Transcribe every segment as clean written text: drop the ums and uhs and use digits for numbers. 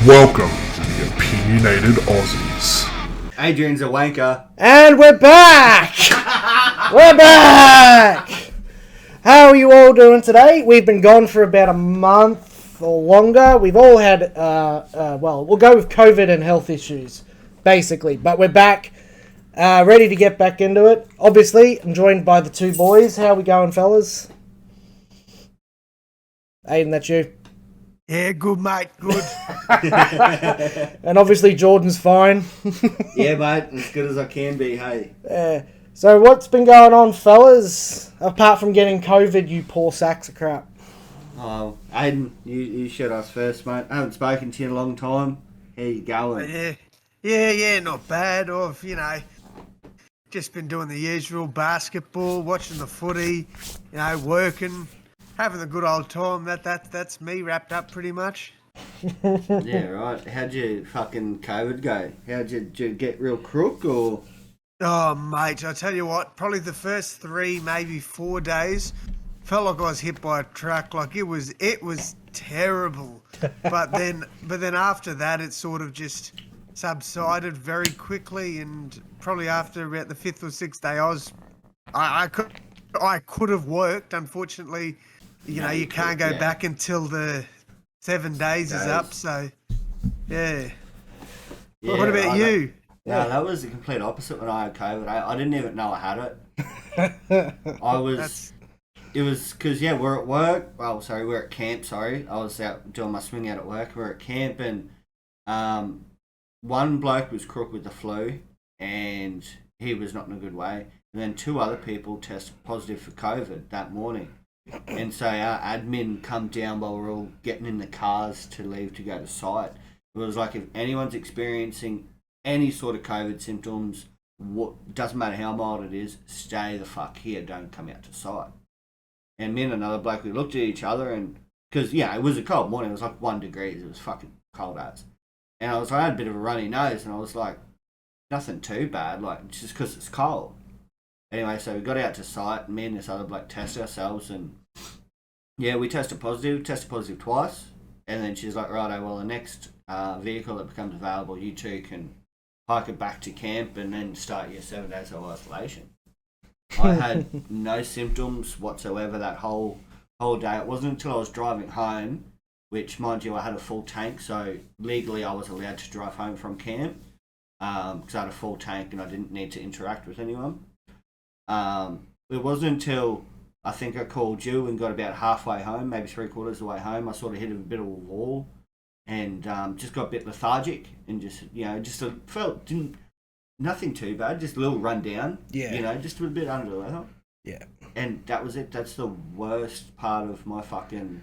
Welcome to the Opinionated Aussies. Adrian's a wanker. And we're back! We're back! How are you all doing today? We've been gone for about a month or longer. We've all had, we'll go with COVID and health issues, basically. But we're back, ready to get back into it. Obviously, I'm joined by the two boys. How are we going, fellas? Aden, that's you. Yeah, good, mate, good. And obviously, Jordan's fine. Yeah, mate, as good as I can be, hey. So what's been going on, fellas? Apart from getting COVID, you poor sacks of crap. Oh, Aden, you shoot us first, mate. I haven't spoken to you in a long time. How you going? Yeah, not bad. I've, just been doing the usual basketball, watching the footy, working, having a good old time. That's me wrapped up pretty much. Yeah, right. How'd your fucking COVID go? Did you get real crook or? Oh, mate, I tell you what, probably the first 3, maybe 4 days, felt like I was hit by a truck. Like it was terrible. But then after that, it sort of just subsided very quickly, and probably after about the 5th or 6th day, I could have worked. Unfortunately, you can't go back until the 7 days is up. So, yeah. What about you? No, that was the complete opposite when I had COVID. I didn't even know I had it. It was because, we're at work. Oh, sorry, we're at camp, I was out doing my swing out at work. We're at camp and one bloke was crook with the flu and he was not in a good way. And then 2 other people tested positive for COVID that morning. And so our admin come down while we're all getting in the cars to leave to go to site. It was like if anyone's experiencing any sort of COVID symptoms, doesn't matter how mild it is, stay the fuck here, don't come out to site. And me and another bloke, we looked at each other and, because, it was a cold morning, it was like 1 degree, it was fucking cold as. And I had a bit of a runny nose and I was like, nothing too bad, like, just because it's cold. Anyway, so we got out to site and me and this other bloke tested ourselves and, we tested positive twice. And then she's like, righto, well, the next vehicle that becomes available, you two can hike it back to camp and then start your 7 days of isolation. I had no symptoms whatsoever that whole day. It wasn't until I was driving home, which, mind you, I had a full tank, so legally I was allowed to drive home from camp because I had a full tank and I didn't need to interact with anyone. It wasn't until I think I called you and got about halfway home, maybe 3/4 of the way home, I sort of hit a bit of a wall and just got a bit lethargic and felt nothing too bad, just a little run down. Yeah. Just a bit under the weather. Yeah. And that was it. That's the worst part of my fucking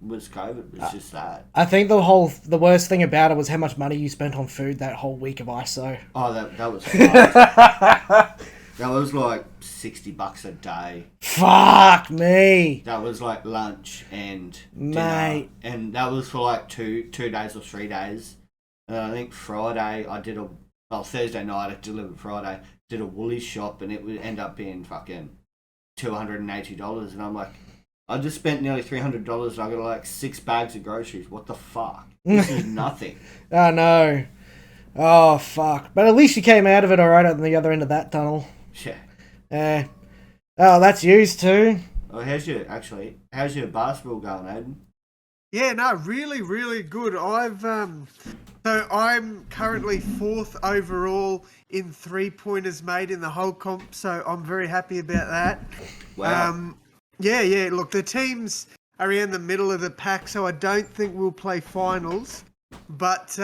was COVID. Was just that. I think the worst thing about it was how much money you spent on food that whole week of ISO. Oh, that was fucked. That was like $60 a day. Fuck me. That was like lunch and dinner. Mate. And that was for like two days or 3 days. And I think Friday Thursday night I delivered Friday, did a Woolies shop and it would end up being fucking $280. And I'm like, I just spent nearly $300 and I got like 6 bags of groceries. What the fuck? This is nothing. I know. Oh, fuck. But at least you came out of it alright on the other end of that tunnel. Yeah. Oh, that's used too. Oh, how's your basketball going, Aden? Yeah, no, really, really good. I'm currently 4th overall in 3-pointers made in the whole comp, so I'm very happy about that. Wow. Yeah. Look, the teams are in the middle of the pack, so I don't think we'll play finals. But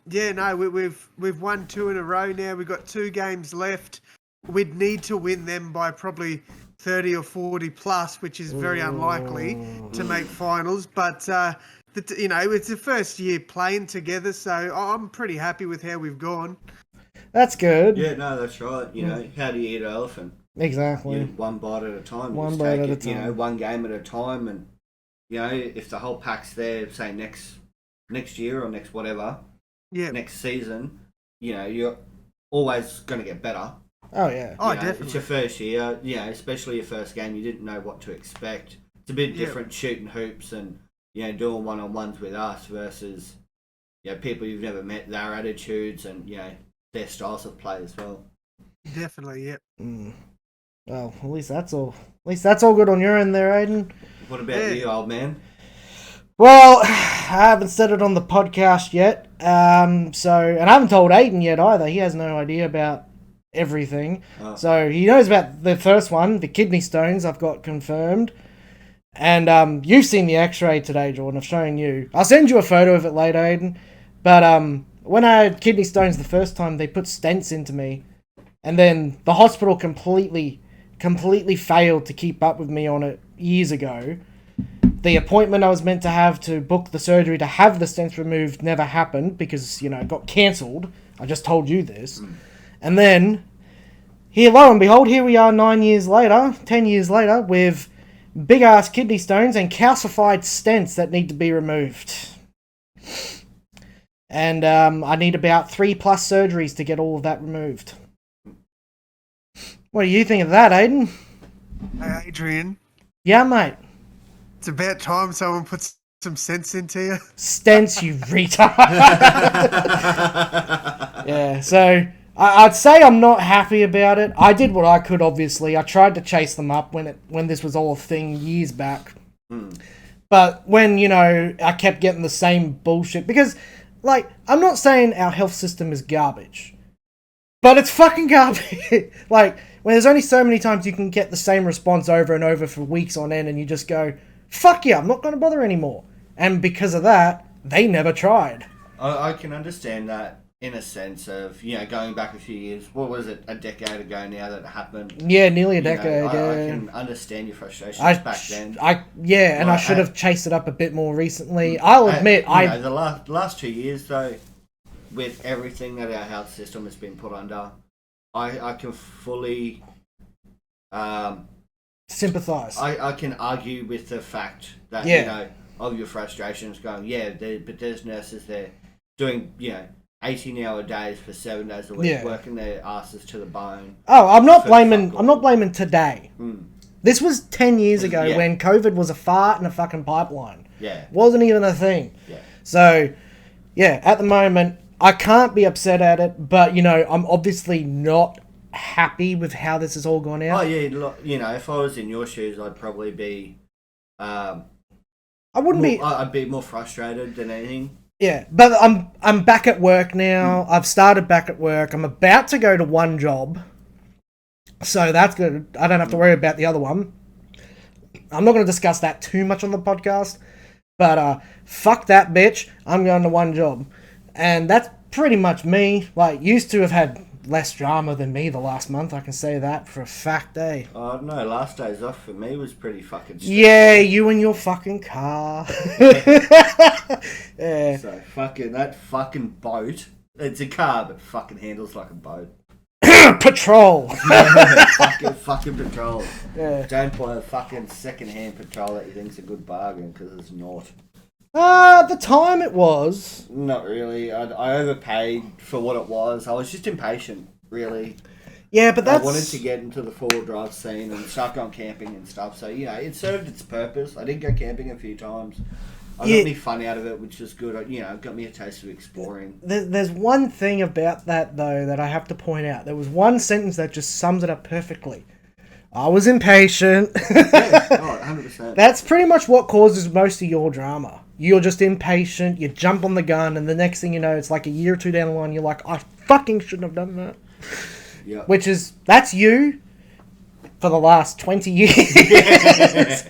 we've won 2 in a row now. We've got 2 games left. We'd need to win them by probably 30 or 40 plus, which is very unlikely to make finals. But it's the first year playing together, so I'm pretty happy with how we've gone. That's good. Yeah, no, that's right. How do you eat an elephant? Exactly. One bite at a time. One bite at a time. One game at a time, and if the whole pack's there, say next year or next whatever, next season, you're always going to get better. Oh yeah. Definitely. It's your first year, especially your first game. You didn't know what to expect. It's a bit different shooting hoops and doing one-on-ones with us versus people you've never met, their attitudes and their styles of play as well. Definitely, yep. Well, at least that's all. At least that's all good on your end there, Aden. What about you, old man? Well, I haven't said it on the podcast yet. And I haven't told Aden yet either. He has no idea about everything. Oh. So he knows about the first one, the kidney stones. I've got confirmed. And you've seen the X-ray today, Jordan. I've shown you. I'll send you a photo of it later, Aden. But when I had kidney stones the first time, they put stents into me, and then the hospital completely failed to keep up with me on it years ago. The appointment I was meant to have to book the surgery to have the stents removed never happened because, it got cancelled. I just told you this. And then, lo and behold, here we are 10 years later, with big-ass kidney stones and calcified stents that need to be removed. And I need about 3+ surgeries to get all of that removed. What do you think of that, Aden? Hey, Adrian. Yeah, mate. It's about time someone puts some sense into you. Stents, you retard. Yeah, so I'd say I'm not happy about it. I did what I could, obviously. I tried to chase them up when this was all a thing years back. But when, I kept getting the same bullshit. Because, I'm not saying our health system is garbage. But it's fucking garbage. When there's only so many times you can get the same response over and over for weeks on end and you just go, fuck yeah, I'm not going to bother anymore. And because of that, they never tried. I can understand that in a sense of, going back a few years. What was it, a decade ago now that it happened? Yeah, nearly a decade. I can understand your frustrations back then. I should have chased it up a bit more recently. I'll admit, the last 2 years, though, with everything that our health system has been put under, I can fully sympathise. I can argue with the fact that of your frustrations, going but there's nurses there doing 18-hour days for 7 days a week, working their asses to the bone. Oh, I'm not blaming today. This was 10 years ago when COVID was a fart in a fucking pipeline. Yeah, wasn't even a thing. Yeah. So at the moment, I can't be upset at it, but, I'm obviously not happy with how this has all gone out. Oh, yeah, look, if I was in your shoes, I'd probably be... I'd be more frustrated than anything. Yeah, but I'm back at work now. I've started back at work. I'm about to go to one job. So that's good. I don't have to worry about the other one. I'm not going to discuss that too much on the podcast. But fuck that bitch. I'm going to one job. And that's pretty much me. Used to have had less drama than me the last month. I can say that for a fact, eh? Oh, no, last days off for me was pretty fucking stressful. Yeah, you and your fucking car. Yeah. So, that fucking boat. It's a car, but fucking handles like a boat. Patrol. fucking patrol. Yeah. Don't buy a fucking second-hand patrol that you think's a good bargain, because it's not. At the time it was. Not really. I overpaid for what it was. I was just impatient, really. Yeah, but that's... I wanted to get into the four-wheel drive scene and start going camping and stuff. So, it served its purpose. I did go camping a few times. I got me fun out of it, which was good. It got me a taste of exploring. There's one thing about that, though, that I have to point out. There was one sentence that just sums it up perfectly. I was impatient. Yeah, 100%. That's pretty much what causes most of your drama. You're just impatient, you jump on the gun, and the next thing you know, it's like a year or two down the line, you're like, I fucking shouldn't have done that. Yeah. That's you for the last 20 years.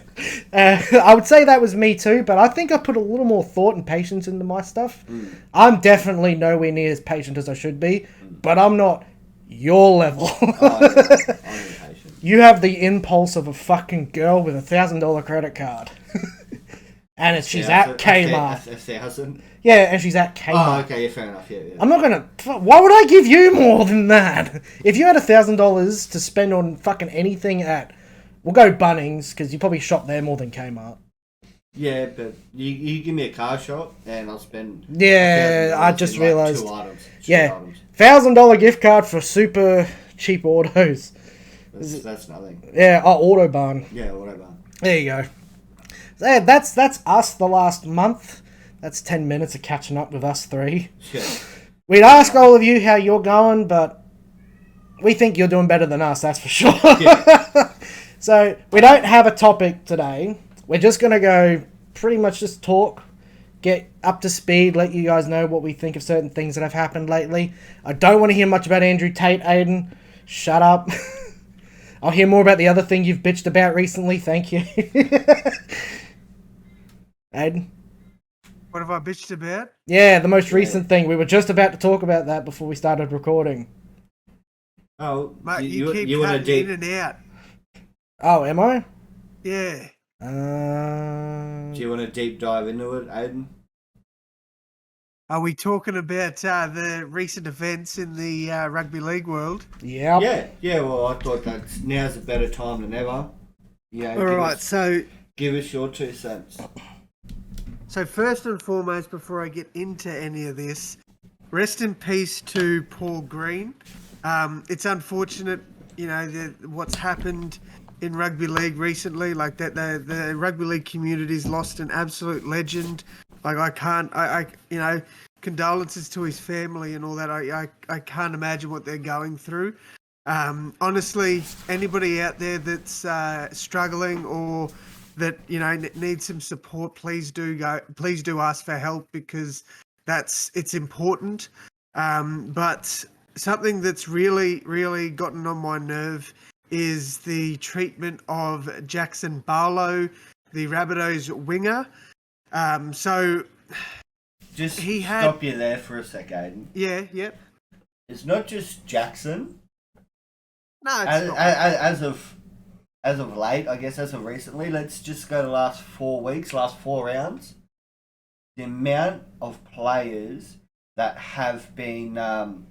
I would say that was me too, but I think I put a little more thought and patience into my stuff. I'm definitely nowhere near as patient as I should be, but I'm not your level. I'm impatient. You have the impulse of a fucking girl with $1,000 credit card. And she's at Kmart. 1,000? Yeah, and she's at Kmart. Oh, okay, fair enough, yeah. I'm not gonna... Why would I give you more than that? If you had $1,000 to spend on fucking anything at... We'll go Bunnings, because you probably shop there more than Kmart. Yeah, but you give me a car shop, and I'll spend... Yeah, I just realised... 2 items. $1,000 gift card for super cheap autos. That's nothing. Yeah, Autobahn. Yeah, Autobahn. There you go. Yeah, that's us the last month. That's 10 minutes of catching up with us three. Shit. We'd ask all of you how you're going, but we think you're doing better than us, that's for sure. Yeah. So, we don't have a topic today. We're just going to go pretty much just talk, get up to speed, let you guys know what we think of certain things that have happened lately. I don't want to hear much about Andrew Tate, Aden. Shut up. I'll hear more about the other thing you've bitched about recently. Thank you. Aden? What have I bitched about? Yeah, the most recent thing. We were just about to talk about that before we started recording. Oh, Mate, you keep want to cutting deep? in and out. Oh, am I? Yeah. Do you want to deep dive into it, Aden? Are we talking about the recent events in the rugby league world? Yep. Yeah. Well, I thought that now's a better time than ever. Yeah. All right. So Give us your 2 cents. So first and foremost, before I get into any of this, rest in peace to Paul Green. It's unfortunate, what's happened in rugby league recently. Like that, the rugby league community's lost an absolute legend. Like condolences to his family and all that. I can't imagine what they're going through. Honestly, anybody out there that's struggling or that needs some support, please do ask for help, because it's important. But something that's really gotten on my nerve is the treatment of Jackson Barlow, the Rabbitohs winger. So Just he stop you there for a sec, Aden. Yeah, yep. It's not just Jackson. No, it's not. As of late, I guess as of recently, let's just go to the last 4 weeks, last 4 rounds. The amount of players that have been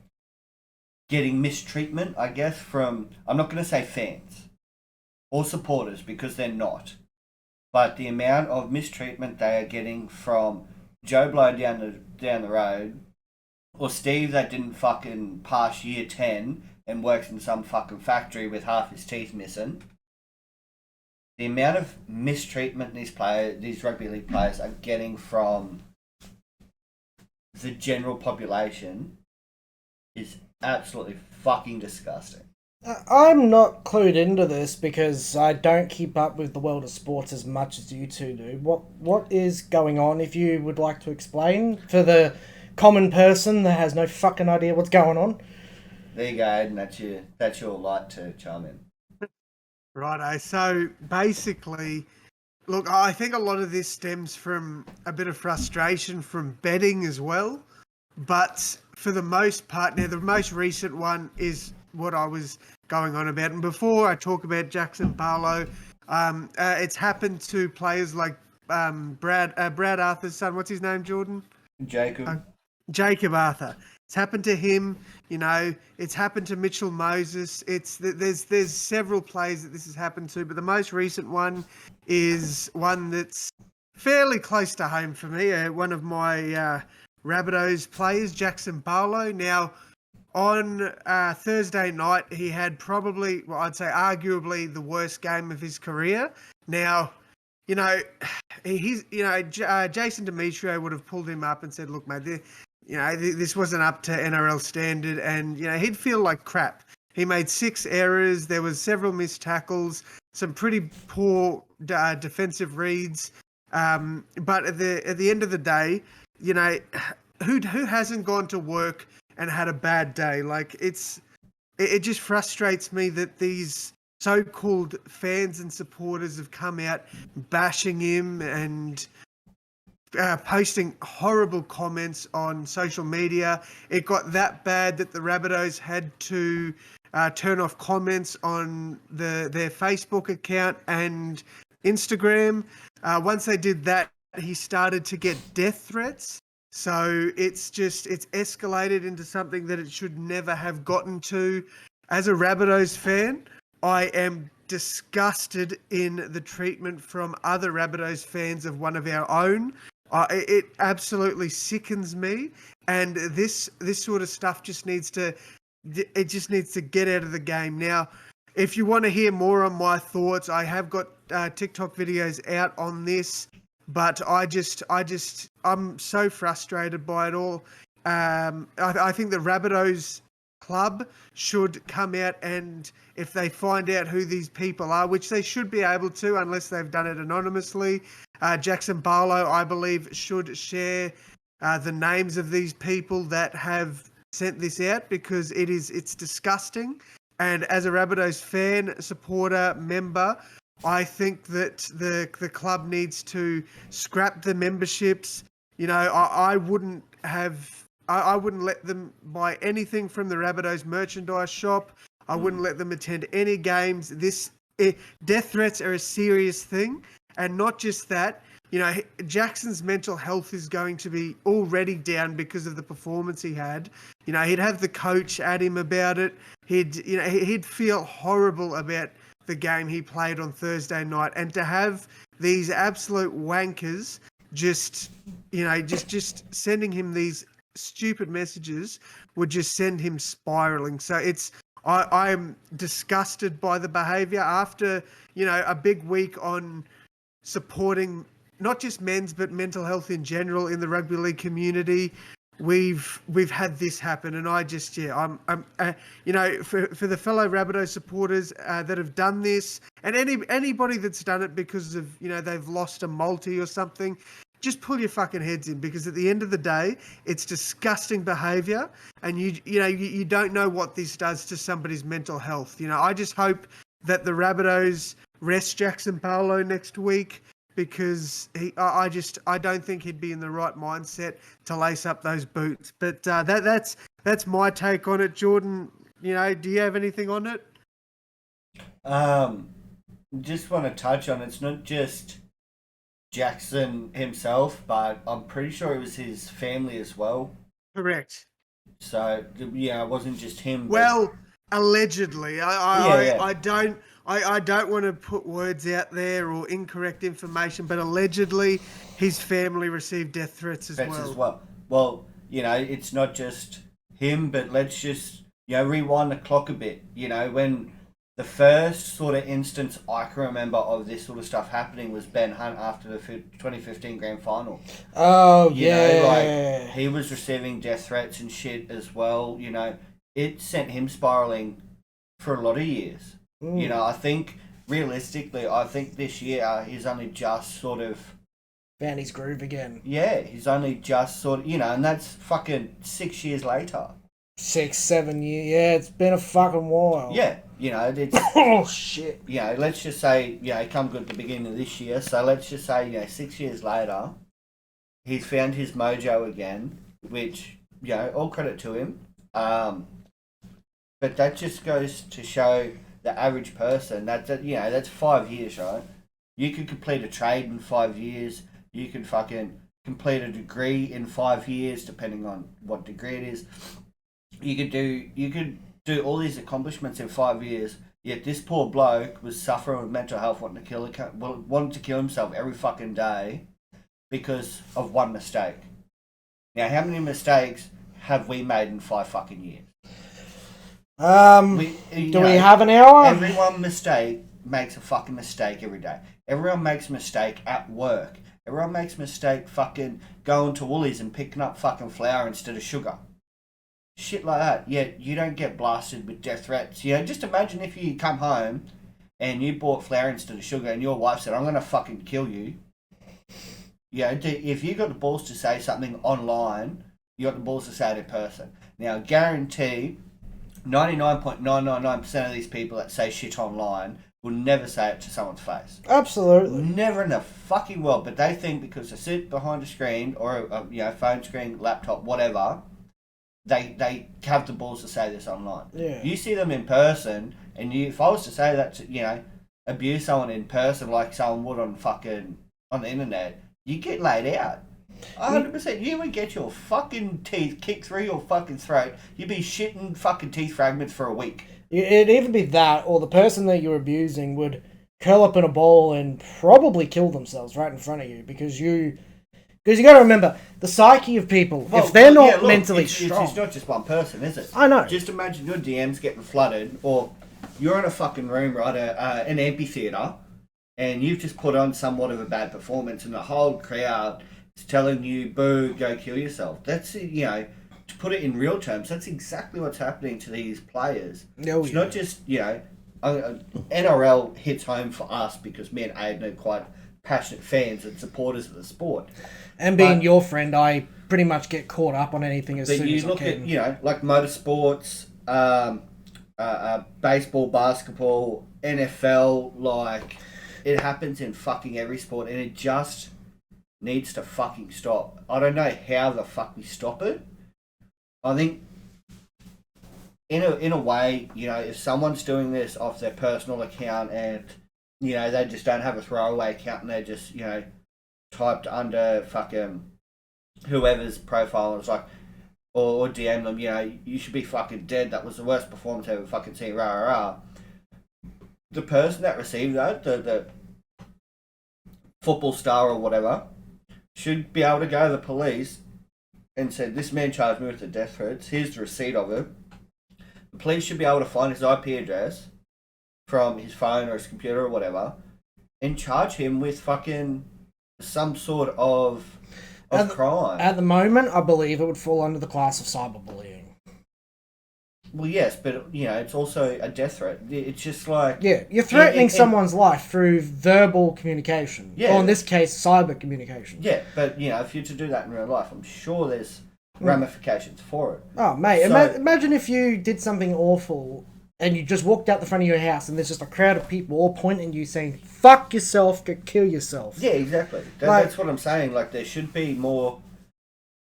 getting mistreatment, I guess, from, I'm not going to say fans or supporters, because they're not, but the amount of mistreatment they are getting from Joe Blow down the road, or Steve that didn't fucking pass year 10 and works in some fucking factory with half his teeth missing. The amount of mistreatment these rugby league players are getting from the general population is absolutely fucking disgusting. I'm not clued into this because I don't keep up with the world of sports as much as you two do. What is going on, if you would like to explain, for the common person that has no fucking idea what's going on? There you go, Aiden. That's your light to chime in. Righto. So basically, look, I think a lot of this stems from a bit of frustration from betting as well. But for the most part, now the most recent one is what I was going on about. And before I talk about Jackson Barlow, it's happened to players like Brad Arthur's son. What's his name, Jordan? Jacob Arthur. It's happened to him, it's happened to Mitchell Moses. There's several players that this has happened to, but the most recent one is one that's fairly close to home for me. One of my Rabbitohs players, Jackson Barlow. Now, on Thursday night, he had probably, I'd say arguably the worst game of his career. Now, Jason Demetrio would have pulled him up and said, look, mate, this wasn't up to NRL standard, and he'd feel like crap. He made 6 errors. There was several missed tackles, some pretty poor defensive reads. But at the end of the day, who hasn't gone to work and had a bad day? Like it just frustrates me that these so-called fans and supporters have come out bashing him and posting horrible comments on social media. It got that bad that the Rabbitohs had to turn off comments on their Facebook account and Instagram. Once they did that, he started to get death threats. So it's escalated into something that it should never have gotten to. As a Rabbitohs fan, I am disgusted in the treatment from other Rabbitohs fans of one of our own. It absolutely sickens me, and this sort of stuff just needs to get out of the game. Now, if you want to hear more on my thoughts, I have got TikTok videos out on this, But I'm so frustrated by it all. I think the Rabbitohs club should come out, and if they find out who these people are, which they should be able to unless they've done it anonymously, Jackson Barlow, I believe, should share the names of these people that have sent this out, because it's disgusting. And as a Rabbitohs fan, supporter, member, I think that the club needs to scrap the memberships. You know, I wouldn't let them buy anything from the Rabbitohs merchandise shop. I wouldn't let them attend any games. Death threats are a serious thing. And not just that, you know, Jackson's mental health is going to be already down because of the performance he had. You know, he'd have the coach at him about it. He'd feel horrible about the game he played on Thursday night. And to have these absolute wankers just sending him these stupid messages would just send him spiraling. So I'm disgusted by the behaviour after, you know, a big week on supporting not just men's but mental health in general in the rugby league community. We've had this happen, and I just I'm you know, for the fellow Rabbitoh supporters that have done this, and anybody that's done it because of, you know, they've lost a multi or something, just pull your fucking heads in, because at the end of the day, it's disgusting behaviour, and you don't know what this does to somebody's mental health. You know, I just hope that the Rabbitohs rest Jackson Barlow next week, because I don't think he'd be in the right mindset to lace up those boots. But that's my take on it. Jordan, you know, do you have anything on it? Just want to touch on, it's not just Jackson himself, but I'm pretty sure it was his family as well. Correct. So yeah, it wasn't just him. Well, allegedly, I don't want to put words out there or incorrect information, but allegedly his family received death threats as well. Well, you know, it's not just him, but let's just, you know, rewind the clock a bit. You know, when the first sort of instance I can remember of this sort of stuff happening was Ben Hunt after the 2015 grand final. Oh, you know, like, he was receiving death threats and shit as well. You know, it sent him spiraling for a lot of years. You know, I think realistically, this year he's only just sort of found his groove again. Yeah, he's only just sort of, you know, and that's fucking 6 years later. 6, 7 years. Yeah, it's been a fucking while. Yeah, you know, it's oh shit. You know, let's just say, you know, he come good at the beginning of this year. So let's just say, you know, 6 years later, he's found his mojo again, which, you know, all credit to him. But that just goes to show the average person that you know, that's 5 years, right? You could complete a trade in 5 years. You could fucking complete a degree in 5 years, depending on what degree it is. You could do all these accomplishments in 5 years. Yet this poor bloke was suffering with mental health, wanted to kill himself every fucking day because of one mistake. Now, how many mistakes have we made in 5 fucking years? Do we have an hour? Everyone makes a fucking mistake every day. Everyone makes a mistake at work. Everyone makes a mistake fucking going to Woolies and picking up fucking flour instead of sugar. Shit like that. Yet you don't get blasted with death threats. You know, just imagine if you come home and you bought flour instead of sugar and your wife said, I'm going to fucking kill you. You know, if you got the balls to say something online, you got the balls to say it in person. Now, I guarantee 99.999% of these people that say shit online will never say it to someone's face. Absolutely. Never in the fucking world. But they think because they sit behind a screen or a phone screen, laptop, whatever, they have the balls to say this online. Yeah. You see them in person, and if I was to say that to, you know, abuse someone in person like someone would on the internet, you get laid out. 100%. You would get your fucking teeth kicked through your fucking throat. You'd be shitting fucking teeth fragments for a week. It'd either be that, or the person that you're abusing would curl up in a ball and probably kill themselves right in front of you, because you got to remember the psyche of people. If they're not mentally strong, it's not just one person, is it? I know. Just imagine your DMs getting flooded, or you're in a fucking room, right, an amphitheater, and you've just put on somewhat of a bad performance, and the whole crowd is telling you, "Boo, go kill yourself." That's to put it in real terms, that's exactly what's happening to these players. It's not just NRL hits home for us because me and Aden are quite passionate fans and supporters of the sport. And being your friend, I pretty much get caught up on anything as soon as I can. But you look at, like motorsports, baseball, basketball, NFL, like, it happens in fucking every sport, and it just needs to fucking stop. I don't know how the fuck we stop it. I think, in a way, if someone's doing this off their personal account and, they just don't have a throwaway account and they just, typed under fucking whoever's profile and it's like, or DM them, you should be fucking dead. That was the worst performance I've ever fucking seen, rah, rah, rah. The person that received that, the football star or whatever, should be able to go to the police and say, this man charged me with the death threats, here's the receipt of it. The police should be able to find his IP address from his phone or his computer or whatever and charge him with fucking some sort of crime. At the moment, I believe it would fall under the class of cyberbullying. Well, yes, but, it's also a death threat. It's just like... Yeah, you're threatening someone's life through verbal communication. Yeah. Or in this case, cyber communication. Yeah, but, if you're to do that in real life, I'm sure there's ramifications for it. Oh, mate, imagine if you did something awful and you just walked out the front of your house and there's just a crowd of people all pointing at you saying, fuck yourself, go kill yourself. Yeah, exactly. That's what I'm saying. Like, there should be more...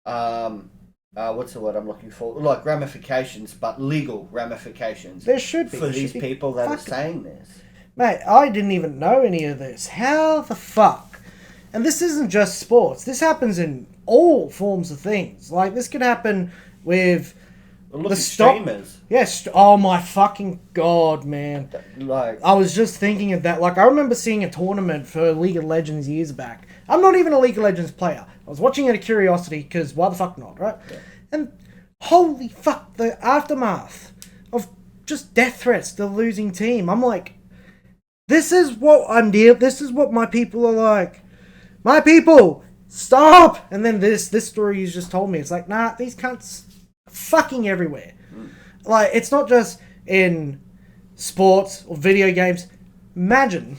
what's the word I'm looking for? Like ramifications, but legal ramifications. There should be. For these people that are saying this. Mate, I didn't even know any of this. How the fuck? And this isn't just sports. This happens in all forms of things. Like, this could happen with the streamers. Yes. Oh my fucking god, man. Like, I was just thinking of that. Like, I remember seeing a tournament for League of Legends years back. I'm not even a League of Legends player. I was watching it out of curiosity, because why the fuck not, right? Yeah. And holy fuck, the aftermath of just death threats to the losing team. I'm like, this is what this is what my people are like. My people, stop! And then this story you just told me, it's like, nah, these cunts fucking everywhere. Like, it's not just in sports or video games. Imagine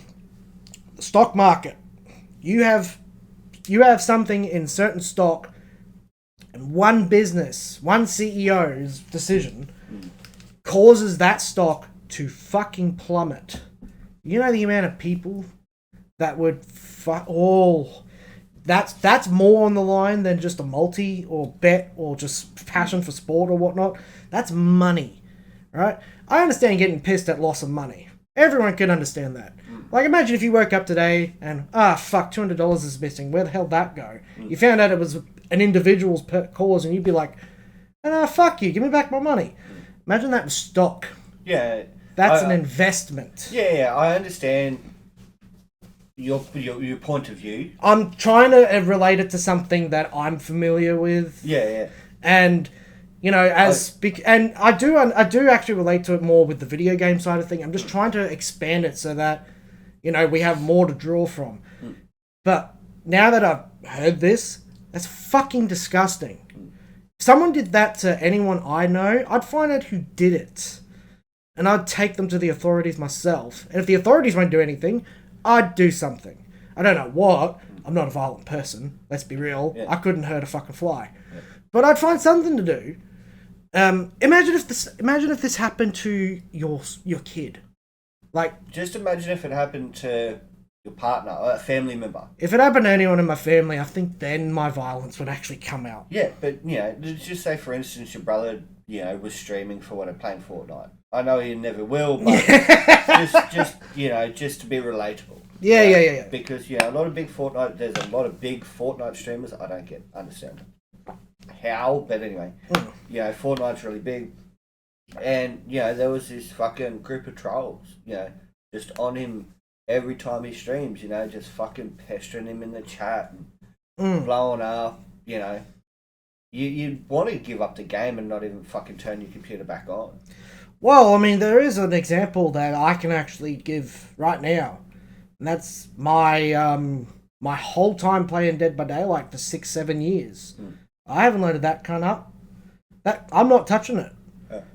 the stock market. You have something in certain stock, and one business, one CEO's decision causes that stock to fucking plummet. You know the amount of people that would that's more on the line than just a multi or bet or just passion for sport or whatnot. That's money, right? I understand getting pissed at loss of money. Everyone can understand that. Like, imagine if you woke up today and, fuck, $200 is missing. Where the hell did that go? You found out it was an individual's cause and you'd be like, fuck you, give me back my money. Imagine that was stock. Yeah. That's an investment. Yeah, I understand your point of view. I'm trying to relate it to something that I'm familiar with. Yeah. And... and I do actually relate to it more with the video game side of thing. I'm just trying to expand it so that, we have more to draw from. But now that I've heard this, that's fucking disgusting. If someone did that to anyone I know, I'd find out who did it. And I'd take them to the authorities myself. And if the authorities won't do anything, I'd do something. I don't know what. I'm not a violent person. Let's be real. Yeah. I couldn't hurt a fucking fly. Yeah. But I'd find something to do. Imagine if this happened to your kid. Like, just imagine if it happened to your partner or a family member. If it happened to anyone in my family, I think then my violence would actually come out. Yeah, but just say for instance your brother, was streaming for playing Fortnite. I know he never will, but just to be relatable. Yeah. Because there's a lot of big Fortnite streamers I don't understand how, but anyway, Fortnite's really big, and there was this fucking group of trolls, just on him every time he streams, just fucking pestering him in the chat and blowing up, you'd want to give up the game and not even fucking turn your computer back on. Well, I mean, there is an example that I can actually give right now. And that's my my whole time playing Dead by Daylight for 6-7 years. I haven't loaded that cunt up. That I'm not touching it.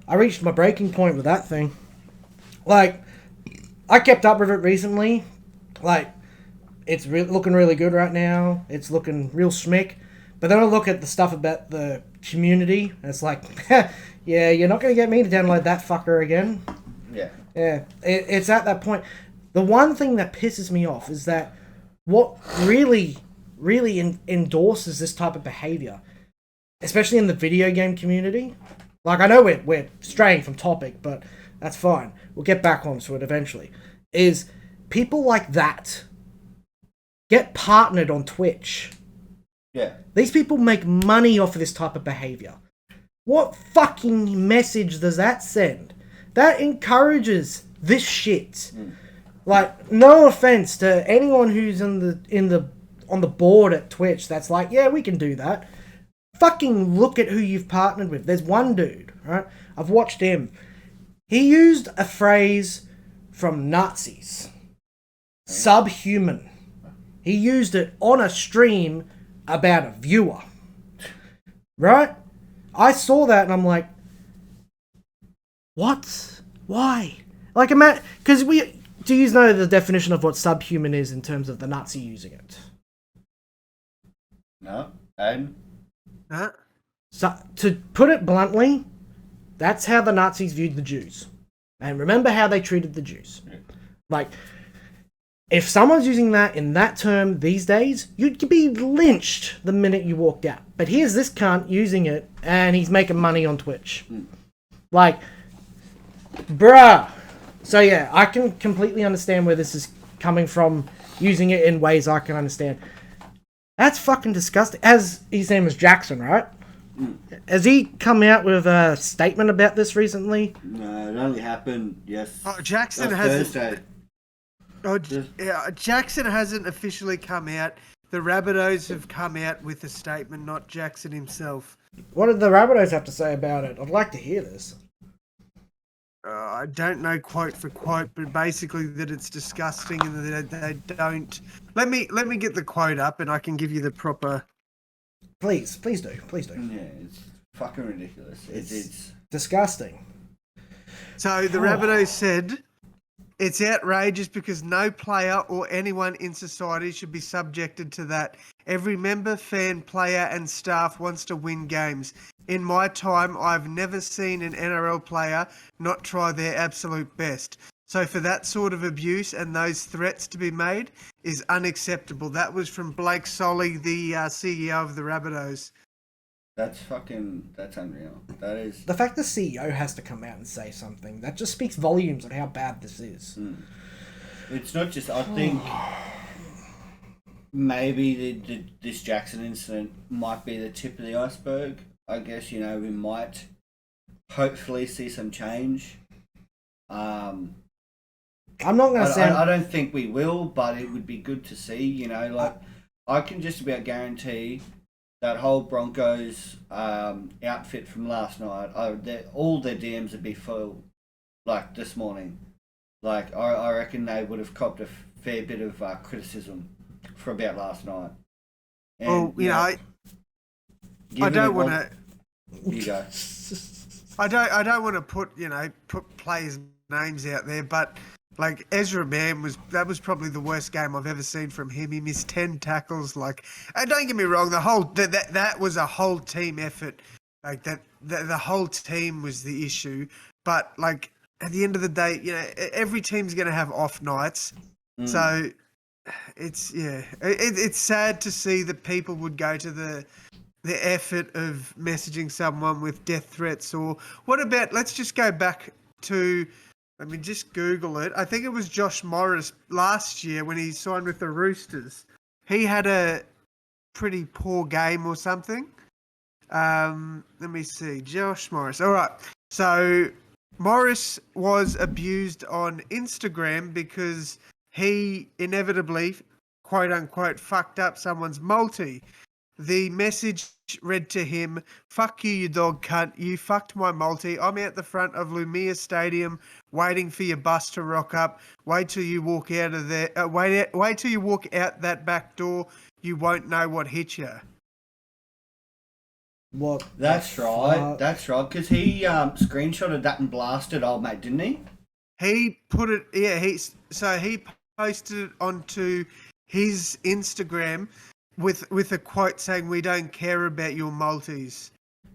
I reached my breaking point with that thing. Like, I kept up with it recently. Like, it's looking really good right now. It's looking real schmick. But then I look at the stuff about the community, and it's like, yeah, you're not going to get me to download that fucker again. Yeah. Yeah, it's at that point. The one thing that pisses me off is that what really endorses this type of behavior, especially in the video game community, like, I know we're straying from topic, but that's fine. We'll get back onto it eventually, is people like that get partnered on Twitch. Yeah. These people make money off of this type of behavior. What fucking message does that send? That encourages this shit. Like, no offense to anyone who's on the board at Twitch that's like, yeah, we can do that. Fucking look at who you've partnered with. There's one dude, right? I've watched him. He used a phrase from Nazis. Subhuman. He used it on a stream about a viewer. Right? I saw that and I'm like, what? Why? Like, because do you know the definition of what subhuman is in terms of the Nazi using it? No. Aden? Huh? So, to put it bluntly, that's how the Nazis viewed the Jews. And remember how they treated the Jews. Like, if someone's using that in that term these days, you'd be lynched the minute you walked out. But here's this cunt using it, and he's making money on Twitch. Like, bruh. So yeah, I can completely understand where this is coming from, using it in ways I can understand. That's fucking disgusting. As his name is Jackson, right? Has he come out with a statement about this recently? No, it only happened, yes. Oh, Jackson hasn't. Thursday. Oh, yeah, Jackson hasn't officially come out. The Rabbitohs have come out with a statement, not Jackson himself. What did the Rabbitohs have to say about it? I'd like to hear this. I don't know quote for quote, but basically that it's disgusting and that they don't. Let me get the quote up, and I can give you the proper. Please do. Yeah, it's fucking ridiculous. It's disgusting. So the Rabbitohs said, it's outrageous because no player or anyone in society should be subjected to that. Every member, fan, player and staff wants to win games. In my time, I've never seen an NRL player not try their absolute best. So for that sort of abuse and those threats to be made is unacceptable. That was from Blake Solly, the CEO of the Rabbitohs. that's unreal. That is. The fact the CEO has to come out and say something, that just speaks volumes on how bad this is. It's not just, I think maybe this Jackson incident might be the tip of the iceberg. I guess, we might hopefully see some change. I'm not going to say... I don't think we will, but it would be good to see, I can just about guarantee that whole Broncos outfit from last night, all their DMs would be full, like, this morning. Like, I reckon they would have copped a fair bit of criticism for about last night. And, I don't want to... You go. I don't want to put players' names out there, but like Ezra Mann that was probably the worst game I've ever seen from him. He missed 10 tackles. Like, and don't get me wrong, the whole that was a whole team effort. Like the whole team was the issue. But like at the end of the day, every team's going to have off nights. So it's sad to see that people would go to the effort of messaging someone with death threats. Or what about, let's just go back to, let me just Google it. I think it was Josh Morris last year when he signed with the Roosters. He had a pretty poor game or something. Let me see. Josh Morris. All right. So Morris was abused on Instagram because he inevitably, quote unquote, fucked up someone's multi. The message read to him, "Fuck you, you dog cunt. You fucked my multi. I'm out the front of Lumia Stadium waiting for your bus to rock up. Wait till you walk out of there. Wait till you walk out that back door. You won't know what hit you." What? That's right. That's right. Because he screenshotted that and blasted old mate, didn't he? He put it, yeah, he posted it onto his Instagram with a quote saying, "We don't care about your multis."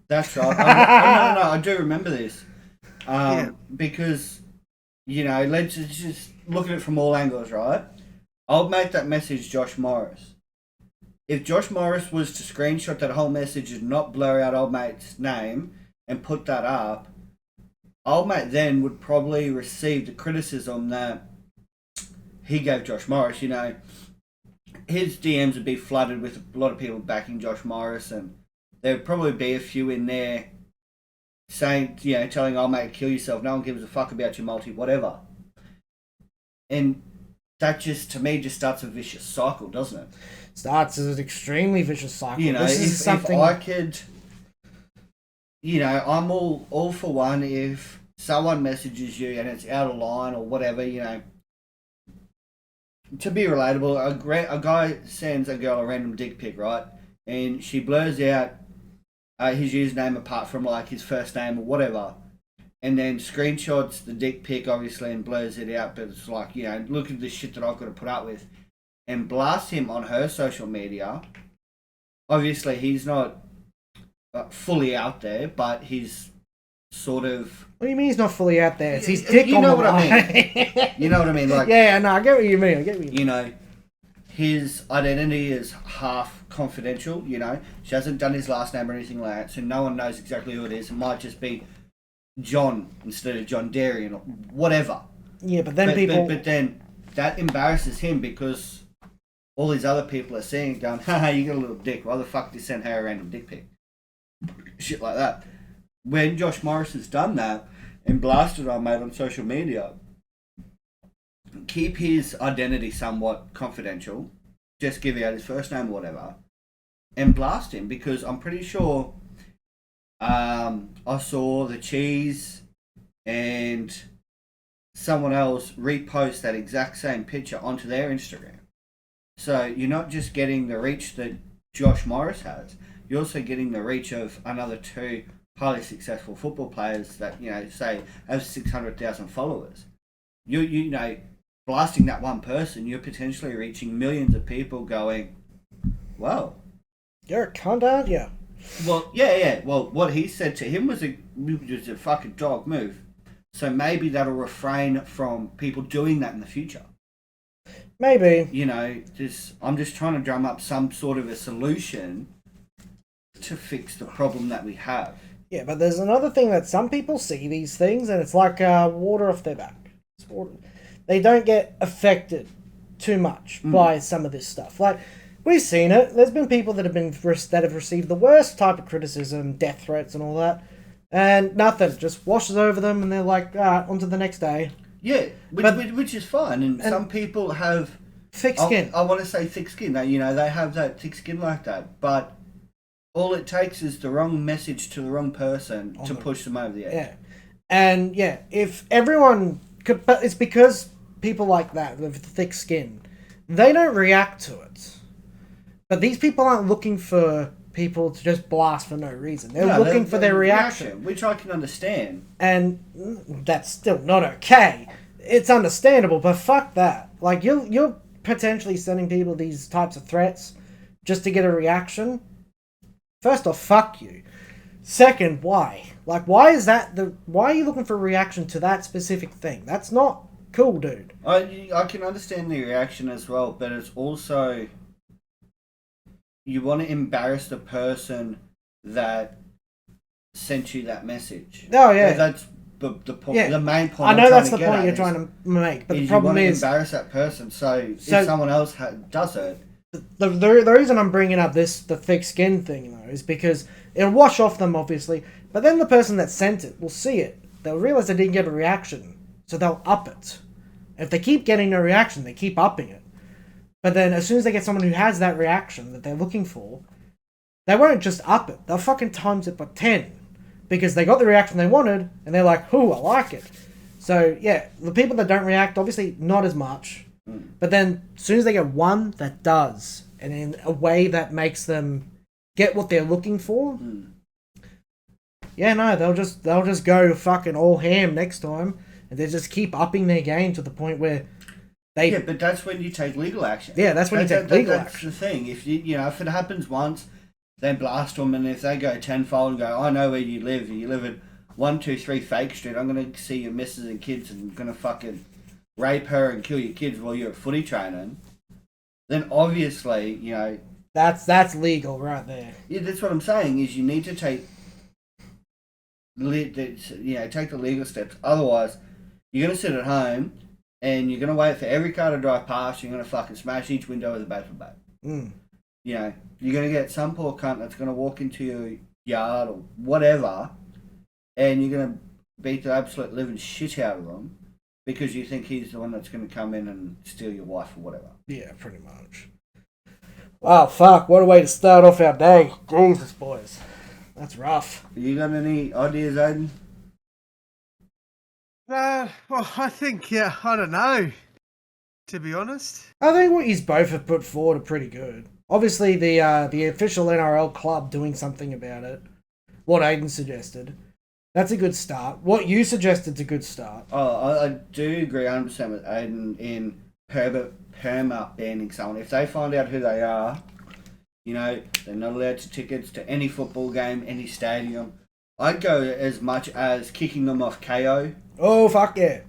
That's right. No, I do remember this. Because, let's just look at it from all angles, right? I'll make that message Josh Morris. If Josh Morris was to screenshot that whole message and not blur out old mate's name and put that up, old mate then would probably receive the criticism that he gave Josh Morris. His DMs would be flooded with a lot of people backing Josh Morris, and there would probably be a few in there saying, telling old mate, kill yourself, no one gives a fuck about your multi, whatever. And that just, to me, just starts a vicious cycle, doesn't it? Starts as an extremely vicious cycle. If I could, I'm all for one, if someone messages you and it's out of line or whatever, to be relatable, a guy sends a girl a random dick pic, right? And she blurs out his username apart from like his first name or whatever, and then screenshots the dick pic obviously and blurs it out, but it's like, look at the shit that I've got to put up with, and blast him on her social media. Obviously he's not fully out there, but he's sort of... What do you mean he's not fully out there? It's his dick on the line. I mean? You know what I mean? Like, yeah, no, I get what you mean. His identity is half confidential, She hasn't done his last name or anything like that, so no one knows exactly who it is. It might just be John instead of John Darian or whatever. Yeah, but then people... But then that embarrasses him because all these other people are seeing it going, haha, you got a little dick. Why the fuck did you send her a random dick pic? Shit like that. When Josh Morris has done that and blasted our mate on social media, keep his identity somewhat confidential, just give out his first name or whatever, and blast him, because I'm pretty sure I saw the Cheese and someone else repost that exact same picture onto their Instagram. So you're not just getting the reach that Josh Morris has, you're also getting the reach of another two highly successful football players that, say, have 600,000 followers. You blasting that one person, you're potentially reaching millions of people going, well, you're a cunt, aren't you? Well, yeah. Well, what he said to him was a fucking dog move. So maybe that'll refrain from people doing that in the future. Maybe. I'm just trying to drum up some sort of a solution to fix the problem that we have. Yeah, but there's another thing that some people see these things and it's like water off their back. They don't get affected too much by some of this stuff. Like, we've seen it. There's been people that have received the worst type of criticism, death threats and all that, and nothing, just washes over them and they're like, on to the next day. Yeah, which is fine. And some people have thick skin. I want to say thick skin. They have that thick skin like that, but all it takes is the wrong message to the wrong person to push them over the edge. Yeah, and if everyone could, but it's because people like that with thick skin, they don't react to it. But these people aren't looking for people to just blast for no reason. They're looking for their reaction, which I can understand. And that's still not okay. It's understandable, but fuck that. Like, you're potentially sending people these types of threats just to get a reaction. First off, fuck you. Second, why? Like, why are you looking for a reaction to that specific thing? That's not cool, dude. I can understand the reaction as well, but it's also, you want to embarrass the person that sent you that message. Oh, yeah. That's the point. Yeah. The main point. I know that's the point you're trying to make, but the problem is, you want to embarrass that person. So if someone else does it, the reason I'm bringing up the thick skin thing though is because it'll wash off them obviously, but then the person that sent it will see it. They'll realize they didn't get a reaction, so they'll up it. If they keep getting no reaction, they keep upping it. But then as soon as they get someone who has that reaction that they're looking for, they won't just up it. They'll fucking times it by 10 because they got the reaction they wanted and they're like, "Ooh, I like it." So yeah, the people that don't react, obviously not as much, but then as soon as they get one that does, and in a way that makes them get what they're looking for, yeah, no, they'll just go fucking all ham next time, and they just keep upping their game to the point where they. Yeah, but that's when you take legal action. Yeah, that's when you take legal action. That's the thing. If if it happens once, then blast them, and if they go tenfold and go, "I know where you live. You live at 123 Fake Street. I'm gonna see your missus and kids, and I'm gonna fucking rape her and kill your kids while you're at footy training." Then obviously, that's legal right there. Yeah, that's what I'm saying. Is you need to take take the legal steps. Otherwise, you're gonna sit at home and you're gonna wait for every car to drive past. You're gonna fucking smash each window with a baseball bat. You're gonna get some poor cunt that's gonna walk into your yard or whatever, and you're gonna beat the absolute living shit out of them because you think he's the one that's gonna come in and steal your wife or whatever. Yeah, pretty much. Wow, fuck! What a way to start off our day. Jesus, boys. That's rough. You got any ideas, Aden? Well, I think, I don't know, to be honest. I think what you both have put forward are pretty good. Obviously, the official NRL club doing something about it. What Aden suggested. That's a good start. What you suggested is a good start. Oh, I do agree 100% with Aden in perma banning someone. If they find out who they are, they're not allowed to tickets to any football game, any stadium. I'd go as much as kicking them off KO. Oh, fuck yeah.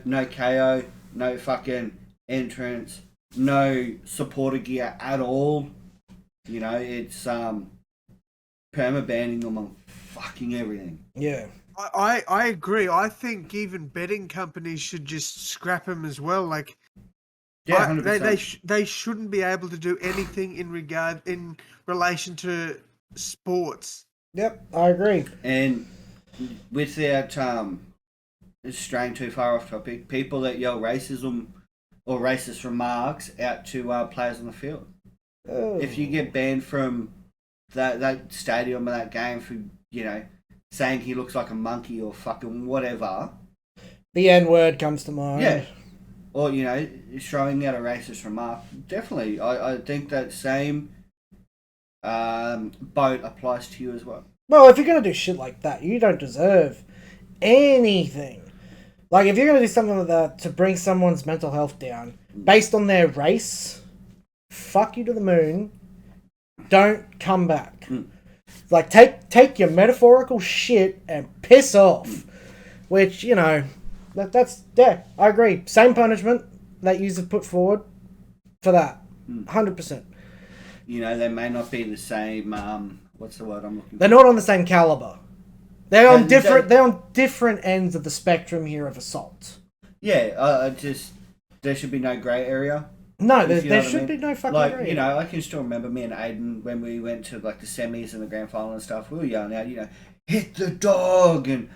No KO, no fucking entrance, no supporter gear at all. It's perma banning them on fucking everything. Yeah. I agree. I think even betting companies should just scrap them as well. Like, yeah, 100%. They shouldn't be able to do anything in relation to sports. Yep, I agree. And without straying too far off topic, people that yell racism or racist remarks out to players on the field. Oh. If you get banned from that stadium or that game for saying he looks like a monkey or fucking whatever, the N-word comes to mind. Yeah. Or, throwing out a racist remark. Definitely. I think that same boat applies to you as well. Well, if you're going to do shit like that, you don't deserve anything. Like, if you're going to do something like that to bring someone's mental health down based on their race, fuck you to the moon. Don't come back. Like, take your metaphorical shit and piss off. Which, that's, yeah, I agree. Same punishment that you have put forward for that. 100%. They may not be the same, what's the word I'm looking for? They're not on the same caliber. They're on different ends of the spectrum here of assault. Yeah, there should be no grey area. No, there should be no fucking grey area. I can still remember me and Aden when we went to the semis and the grand final and stuff. We were yelling out, hit the dog, and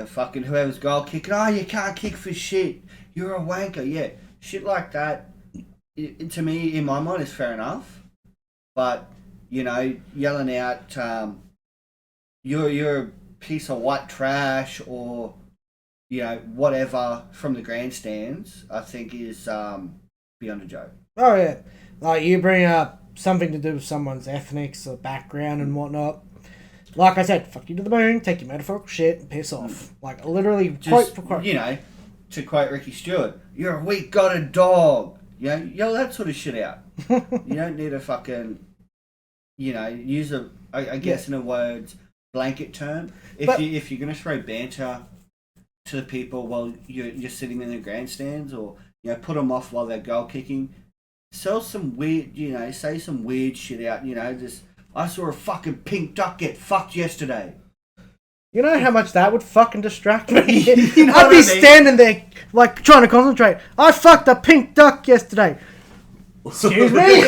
fucking whoever's goal kicking. Oh, you can't kick for shit. You're a wanker. Yeah, shit like that. To me, in my mind, is fair enough. But yelling out, you're a piece of white trash, or whatever from the grandstands, I think is beyond a joke. Oh yeah, like you bring up something to do with someone's ethnics or background and whatnot. Like I said, fuck you to the moon, take your metaphorical shit and piss off. Like literally, quote for quote. To quote Ricky Stewart, you're a weak-gutted dog. Yell that sort of shit out. You don't need to fucking, use I guess in a words, blanket term. If you're gonna throw banter to the people while you're sitting in the grandstands, or put them off while they're goal kicking, sell some weird, say some weird shit out. Just I saw a fucking pink duck get fucked yesterday. You know how much that would fucking distract me? I'd be standing there, like, trying to concentrate. I fucked a pink duck yesterday. Excuse me?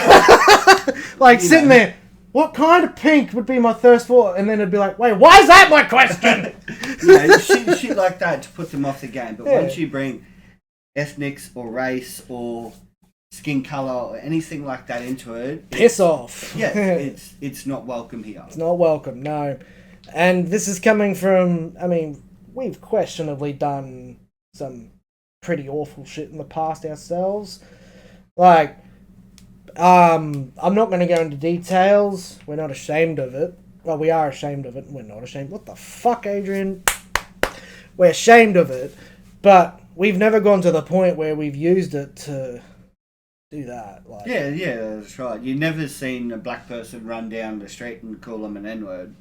Like, sitting there. What kind of pink would be my first thought? And then it'd be like, wait, why is that my question? Shit like that to put them off the game. But once you bring ethnics or race or skin color or anything like that into it. Piss off. Yeah, it's not welcome here. It's not welcome, no. And this is coming from, I mean, we've questionably done some pretty awful shit in the past ourselves. Like, I'm not going to go into details. We're not ashamed of it. Well, we are ashamed of it, and we're not ashamed. What the fuck, Adrian? We're ashamed of it, but we've never gone to the point where we've used it to do that. Like, Yeah, that's right. You've never seen a black person run down the street and call them an N-word.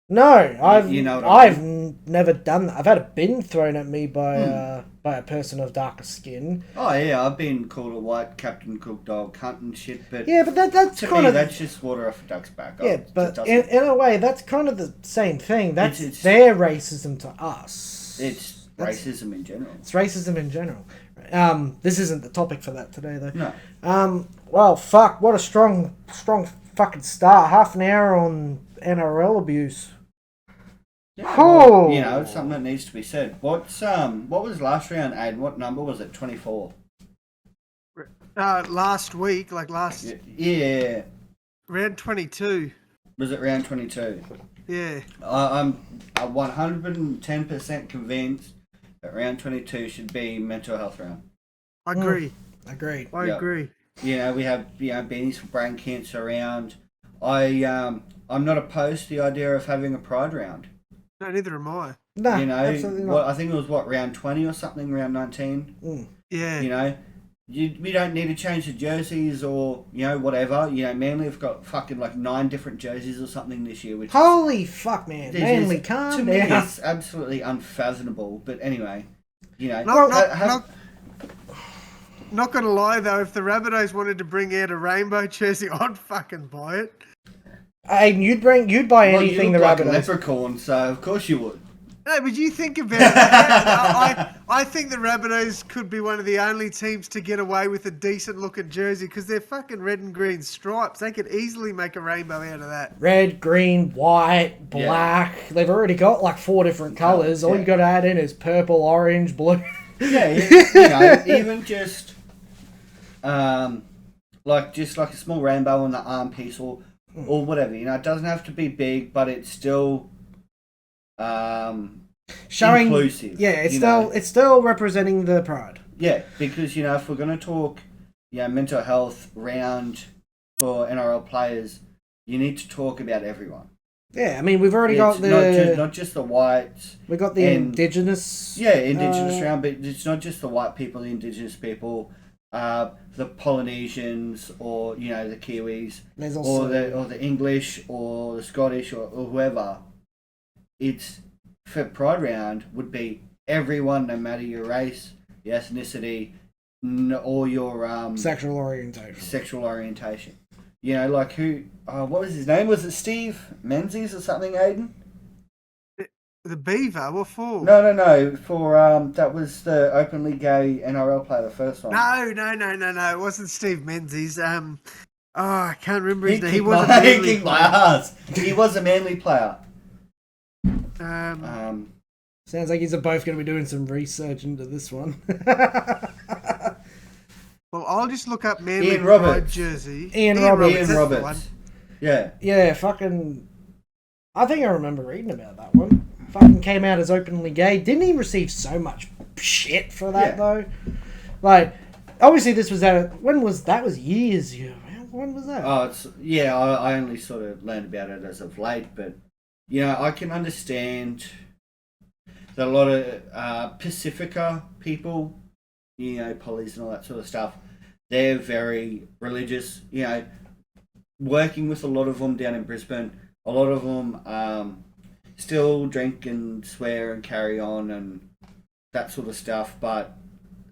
no, I've You know what I never done that. I've had a bin thrown at me by a person of darker skin. Oh yeah, I've been called a white Captain Cook dog cunt and shit, but Yeah, but that's to kind me of that's just water off a duck's back. yeah. But in a way, that's kind of the same thing. That's It's- their racism to us. it's racism in general. It's racism in general. This isn't the topic for that today, though. No. Well, fuck. What a strong fucking start. Half an hour on NRL abuse. Yeah, Oh. well, you know, it's something that needs to be said. What was last round, Aden? What number was it? 24. Last week, like last Yeah. round 22. Was it round 22? Yeah. I'm 110% convinced that round 22 should be mental health round. I agree. Agreed. I Yep. agree. You know, we have beanies for brain cancer around. I'm not opposed to the idea of having a pride round. No, neither am I. No, You know, absolutely not. I think it was round 20 or something, round 19. Yeah. You know, we don't need to change the jerseys or whatever. You know, Manly have got fucking like 9 different jerseys or something this year, which Holy fuck, man. is, Manly, to calm me down. it's absolutely unfathomable. But anyway, you know, Not gonna lie though, if the Rabbitohs wanted to bring out a rainbow jersey, I'd fucking buy it. Aiden, you'd buy anything you the look like a Rabbitohs. leprechaun, so of course you would. No, but you think about it. I think the Rabbitohs could be one of the only teams to get away with a decent looking jersey because they're fucking red and green stripes. They could easily make a rainbow out of that. Red, green, white, black. Yeah. They've already got like 4 different colours. All you got to add in is purple, orange, blue. Yeah, you know, even just like a small rainbow on the arm piece or whatever. You know, it doesn't have to be big, but it's still showing inclusive. Yeah, it's still representing the pride. Yeah, because if we're gonna talk, mental health round for NRL players, you need to talk about everyone. Yeah, I mean we've already got the not just the whites. We got the Indigenous. Yeah, Indigenous round, but it's not just the white people, the Indigenous people. The Polynesians or the Kiwis or the English or the Scottish or whoever. It's for Pride Round would be everyone, no matter your race, your ethnicity, or your sexual orientation. Like who? What was his name? Was it Steve Menzies or something? Aden? The Beaver? What for? No. For that was the openly gay NRL player, the first one. No. It wasn't Steve Menzies. I can't remember his name. He was a Manly player. He was a Manly player. Sounds like he's both going to be doing some research into this one. Well, I'll just look up Manly Ian Pride Roberts. jersey. Ian Roberts. Yeah. Yeah, fucking. I think I remember reading about that one. Fucking came out as openly gay. Didn't he receive so much shit for that though? Like, obviously this was when was that? Was years ago. When was that? Oh, I only sort of learned about it as of late, but I can understand that a lot of Pacifica people, polys and all that sort of stuff, they're very religious. Working with a lot of them down in Brisbane, a lot of them still drink and swear and carry on and that sort of stuff, but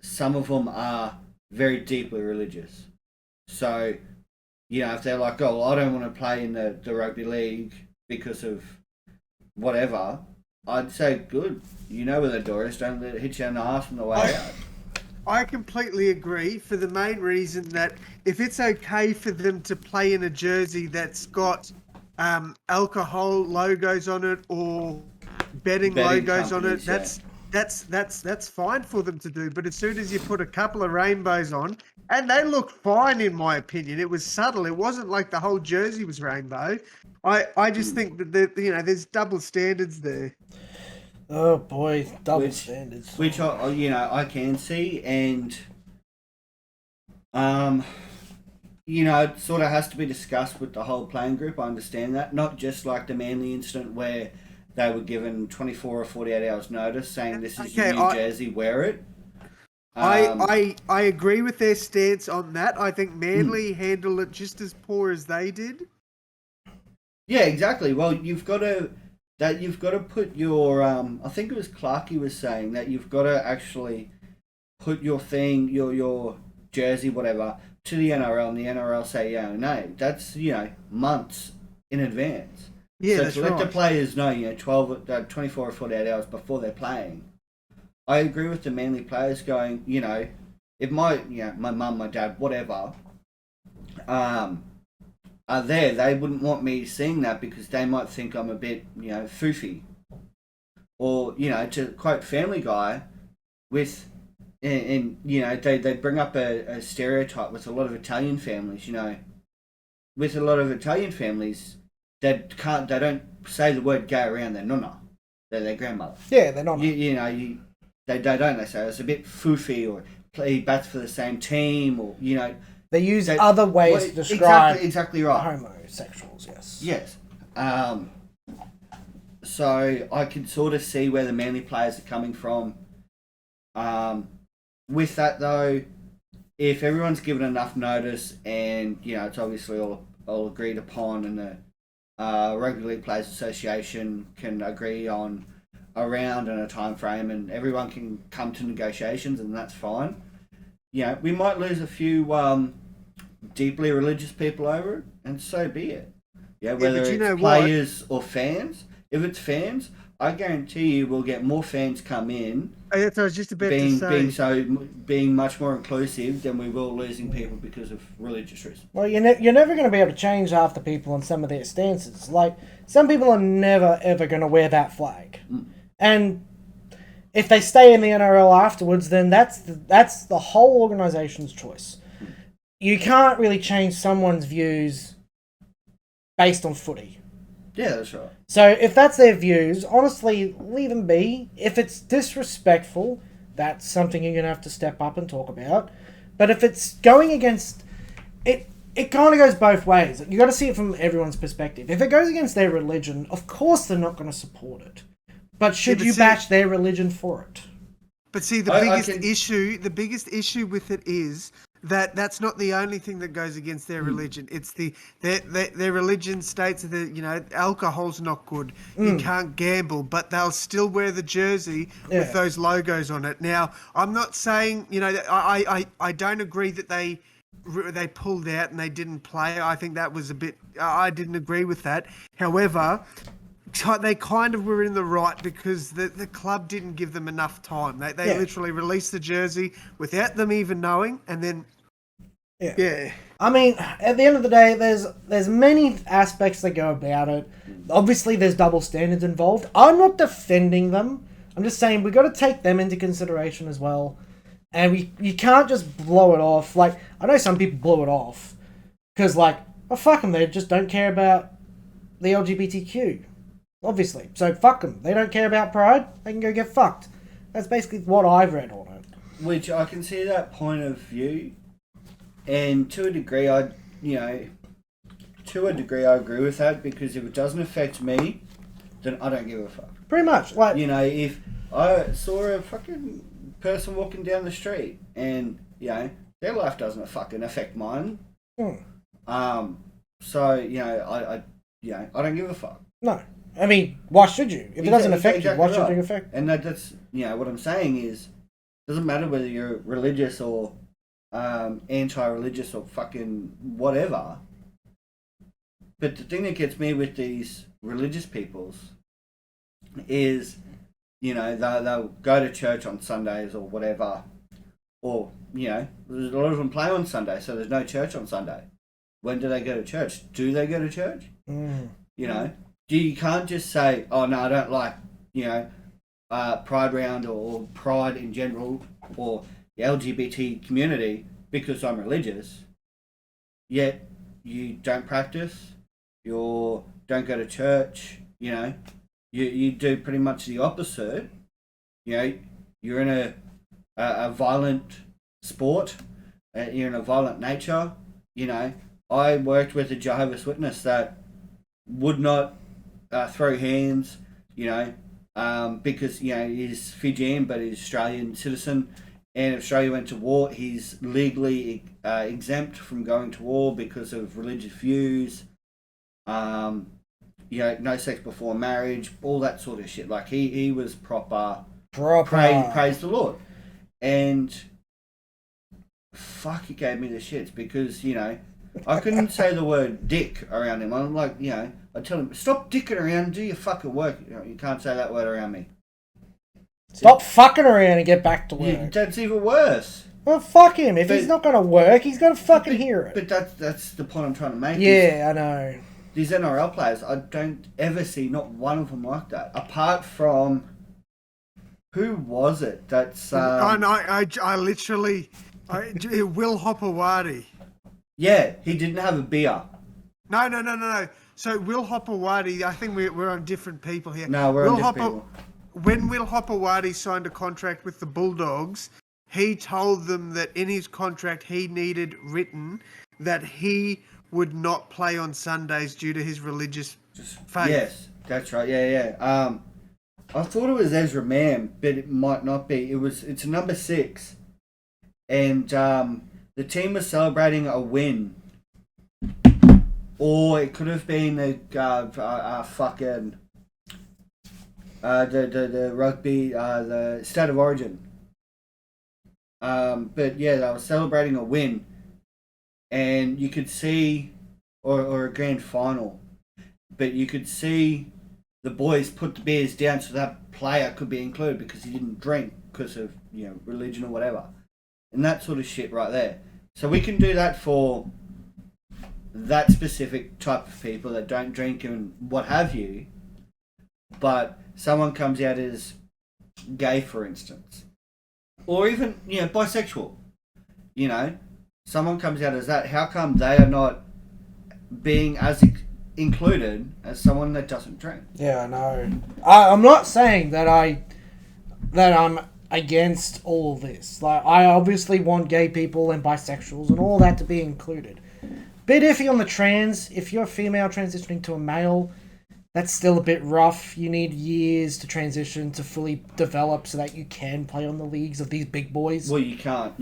some of them are very deeply religious. So, if they're like, oh, I don't want to play in the rugby league because of whatever, I'd say, good. You know where the door is, don't let it hit you in the arse on the way out. I completely agree for the main reason that if it's okay for them to play in a jersey that's got alcohol logos on it or betting logos on it, that's fine for them to do. But as soon as you put a couple of rainbows on, and they look fine in my opinion, it was subtle. It wasn't like the whole jersey was rainbow. I just think that there's double standards there. Oh boy, double standards. Which I can see, and it sort of has to be discussed with the whole playing group. I understand that, not just like the Manly incident where they were given 24 or 48 hours notice saying this is your new jersey, wear it. I agree with their stance on that. I think Manly handled it just as poor as they did. Yeah, exactly. Well, you've got to put your I think it was Clarkey was saying that you've got to actually put your thing, your jersey, whatever, to the NRL, and the NRL say yeah or no. That's months in advance. Yeah, so that's to let right. the players know, 24 or 48 hours before they're playing. I agree with the Manly players going, if my mum, my dad, whatever, are there, they wouldn't want me seeing that because they might think I'm a bit, foofy. Or, to quote Family Guy, they bring up a stereotype with a lot of Italian families, With a lot of Italian families, they don't say the word gay around their nonna. They're their grandmother. Yeah, they're not. They don't. They say it's a bit foofy, or he bats for the same team, or They use other ways to describe exactly right. homosexuals. Yes. Yes. So I can sort of see where the Manly players are coming from. With that though, if everyone's given enough notice and it's obviously all agreed upon, and the Rugby League Players Association can agree on a round and a time frame, and everyone can come to negotiations, and that's fine. We might lose a few deeply religious people over it, and so be it. Whether it's players or fans. If it's fans, I guarantee you we'll get more fans come in. That's what I was just about to say. Being much more inclusive than we will losing people because of religious reasons. Well, you're never going to be able to change half the people on some of their stances. Like, some people are never, ever going to wear that flag. And if they stay in the NRL afterwards, then that's the whole organisation's choice. You can't really change someone's views based on footy. Yeah, that's right. So if that's their views, honestly, leave them be. If it's disrespectful, that's something you're going to have to step up and talk about. But if it's going against... It kind of goes both ways. You got to see it from everyone's perspective. If it goes against their religion, of course they're not going to support it. But should you bash their religion for it? But see, the biggest issue with it is that that's not the only thing that goes against their religion. It's their religion states that alcohol's not good. You can't gamble, but they'll still wear the jersey with those logos on it. Now, I'm not saying I don't agree that they pulled out and they didn't play. I think that was a bit. I didn't agree with that. However, they kind of were in the right because the club didn't give them enough time. They literally released the jersey without them even knowing, and then yeah. I mean, at the end of the day, there's many aspects that go about it. Obviously, there's double standards involved. I'm not defending them. I'm just saying we've got to take them into consideration as well. And you can't just blow it off. Like, I know some people blow it off because, fuck them. They just don't care about the LGBTQ. Obviously. So fuck them. They don't care about pride. They can go get fucked. That's basically what I've read on it. Which I can see that point of view. And to a degree, I agree with that, because if it doesn't affect me, then I don't give a fuck. Pretty much. If I saw a fucking person walking down the street and, their life doesn't fucking affect mine. So, I don't give a fuck. No. I mean, why should you? If it doesn't affect you, why should it affect you? And that's, what I'm saying is, it doesn't matter whether you're religious or anti-religious or fucking whatever. But the thing that gets me with these religious peoples is, they'll go to church on Sundays or whatever. Or, there's a lot of them play on Sunday, so there's no church on Sunday. When do they go to church? Do they go to church? You can't just say, oh no, I don't like, Pride Round or Pride in general or the LGBT community because I'm religious, yet you don't practice, you don't go to church, you do pretty much the opposite. You're in a violent sport, you're in a violent nature. I worked with a Jehovah's Witness that would not throw hands, because he's Fijian but he's Australian citizen, and if Australia went to war, he's legally exempt from going to war because of religious views. No sex before marriage, all that sort of shit. Like he was proper. Praise the Lord, and fuck, it gave me the shits because I couldn't say the word dick around him. I'm like, I tell him, stop dicking around, do your fucking work. You can't say that word around me. Stop fucking around and get back to work. Yeah, that's even worse. Well, fuck him. If he's not going to work, he's got to fucking hear it. But that's the point I'm trying to make. Yeah, I know. These NRL players, I don't ever see not one of them like that. Apart from, who was it? That's I literally, Will Hopewadi. Yeah, he didn't have a beer. No. So Will Hopewadi, I think we're on different people here. No, we're on different people. When Will Hopewadi signed a contract with the Bulldogs, he told them that in his contract he needed written that he would not play on Sundays due to his religious faith. Yes, that's right. Yeah. I thought it was Ezra Mann, but it might not be. It's number 6, and the team was celebrating a win, or it could have been the rugby, the State of Origin. But yeah, they were celebrating a win, and you could see, or a grand final, but you could see the boys put the beers down so that player could be included because he didn't drink because of religion or whatever, and that sort of shit right there. So we can do that for that specific type of people that don't drink and what have you, but someone comes out as gay, for instance, or even bisexual, someone comes out as that. How come they are not being as included as someone that doesn't drink? Yeah, I know. I'm not saying that I'm against all of this. Like, I obviously want gay people and bisexuals and all that to be included. Bit iffy on the trans. If you're a female transitioning to a male, that's still a bit rough. You need years to transition to fully develop so that you can play on the leagues of these big boys. Well, you can't.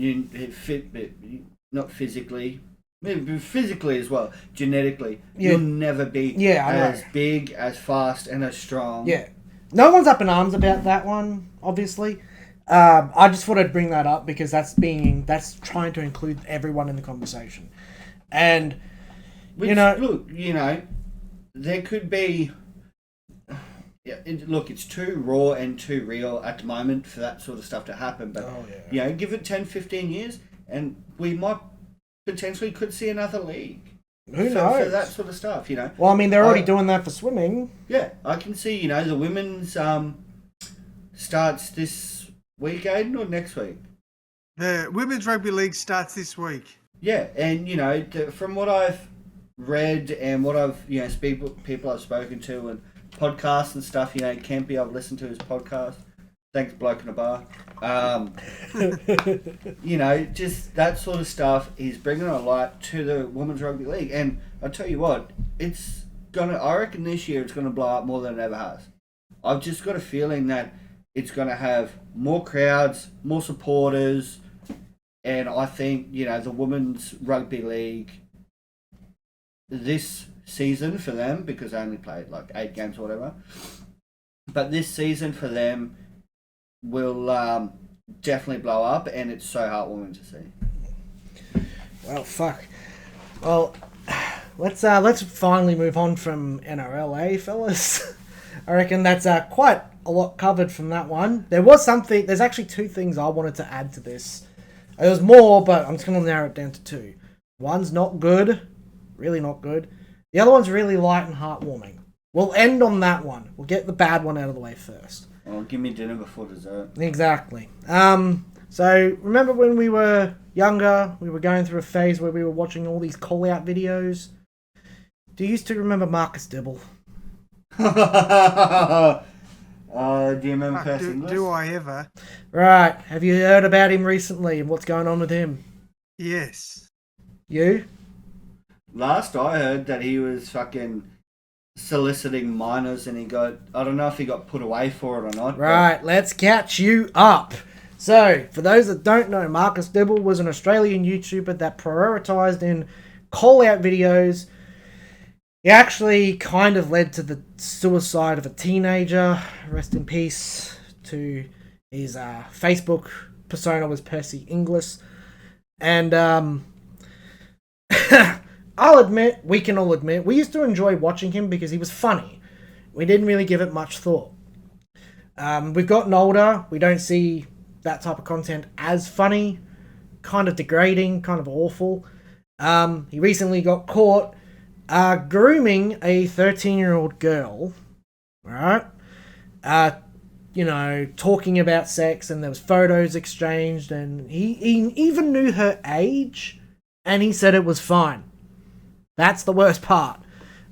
Not physically. Maybe physically as well. Genetically. Yeah. You'll never be as big, as fast, and as strong. Yeah. No one's up in arms about that one, obviously. I just thought I'd bring that up because that's trying to include everyone in the conversation. And, look, there could be... it's too raw and too real at the moment for that sort of stuff to happen. But, give it 10, 15 years and we might potentially could see another league. Who knows? For that sort of stuff, Well, I mean, they're already doing that for swimming. Yeah, I can see, the women's starts this week, Aden, or next week? The Women's Rugby League starts this week. Yeah, and, from what I've read and what I've, people I've spoken to and podcasts and stuff, Campy, I've listened to his podcast. Thanks, bloke in a bar. Just that sort of stuff is bringing a light to the Women's Rugby League. And I tell you what, I reckon this year it's going to blow up more than it ever has. I've just got a feeling that it's going to have more crowds, more supporters, and I think, the Women's Rugby League this season for them, because they only played like 8 games or whatever, but this season for them will definitely blow up, and it's so heartwarming to see. Well, fuck. Well, let's finally move on from NRL, fellas? I reckon that's quite a lot covered from that one. There's actually 2 things I wanted to add to this. There was more, but I'm just going to narrow it down to 2. One's not good, really not good. The other one's really light and heartwarming. We'll end on that one. We'll get the bad one out of the way first. Oh, give me dinner before dessert. Exactly. So remember when we were younger, we were going through a phase where we were watching all these call-out videos? Do you used to remember Marcus Dibble? Do you remember Percy? Do I ever? Right. Have you heard about him recently and what's going on with him? Yes. You? Last I heard that he was fucking soliciting minors and he got, I don't know if he got put away for it or not. Right, let's catch you up. So, for those that don't know, Marcus Dibble was an Australian YouTuber that prioritised in call-out videos. He actually kind of led to the suicide of a teenager. Rest in peace to his Facebook persona was Percy Inglis. And I'll admit, we can all admit, we used to enjoy watching him because he was funny. We didn't really give it much thought. We've gotten older. We don't see that type of content as funny. Kind of degrading, kind of awful. He recently got caught grooming a 13-year-old girl. Right? Talking about sex, and there was photos exchanged, and he even knew her age, and he said it was fine. That's the worst part.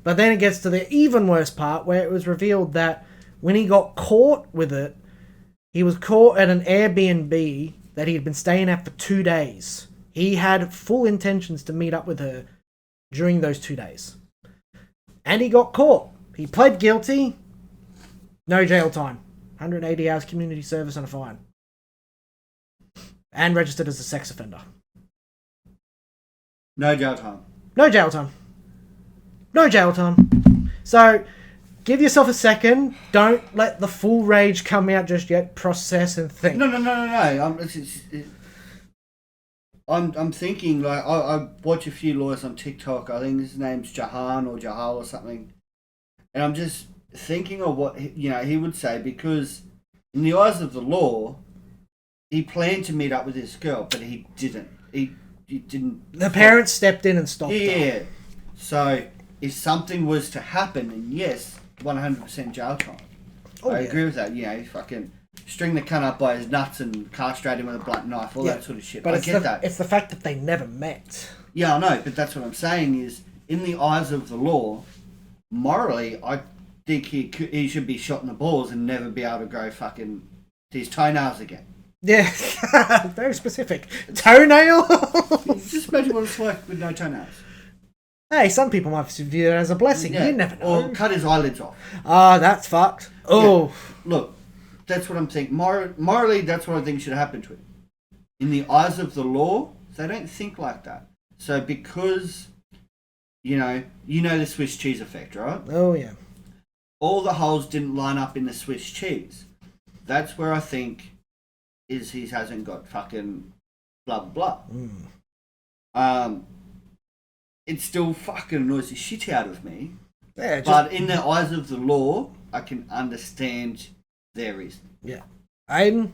But then it gets to the even worse part, where it was revealed that when he got caught with it, he was caught at an Airbnb that he had been staying at for 2 days. He had full intentions to meet up with her during those 2 days. And he got caught. He pled guilty. No jail time. 180 hours community service and a fine. And registered as a sex offender. No jail time. No jail time. No jail time. So, give yourself a second. Don't let the full rage come out just yet. Process and think. No. I'm thinking, like, I watch a few lawyers on TikTok. I think his name's Jahan or Jahal or something. And I'm just thinking of what, he would say, because in the eyes of the law, he planned to meet up with this girl, but he didn't. He didn't. The parents stepped in and stopped her. Yeah. So, if something was to happen, and yes, 100% jail time. I agree with that. You fucking string the cunt up by his nuts and castrate him with a blunt knife, all that sort of shit. But I get that. It's the fact that they never met. Yeah, I know, but that's what I'm saying is, in the eyes of the law, morally, I think he should be shot in the balls and never be able to grow fucking his toenails again. Yeah, very specific. Toenail? Just imagine what it's like with no toenails. Hey, some people might view it as a blessing. Yeah. You never know. Or cut his eyelids off. Ah, that's fucked. Oh. Yeah. Look, that's what I'm thinking. Morally, that's what I think should happen to him. In the eyes of the law, they don't think like that. So because, you know the Swiss cheese effect, right? Oh, yeah. All the holes didn't line up in the Swiss cheese. That's where I think is he hasn't got fucking blah, blah, blah. It still fucking annoys the shit out of me. Yeah, but in the eyes of the law, I can understand their reason. Yeah. Aden,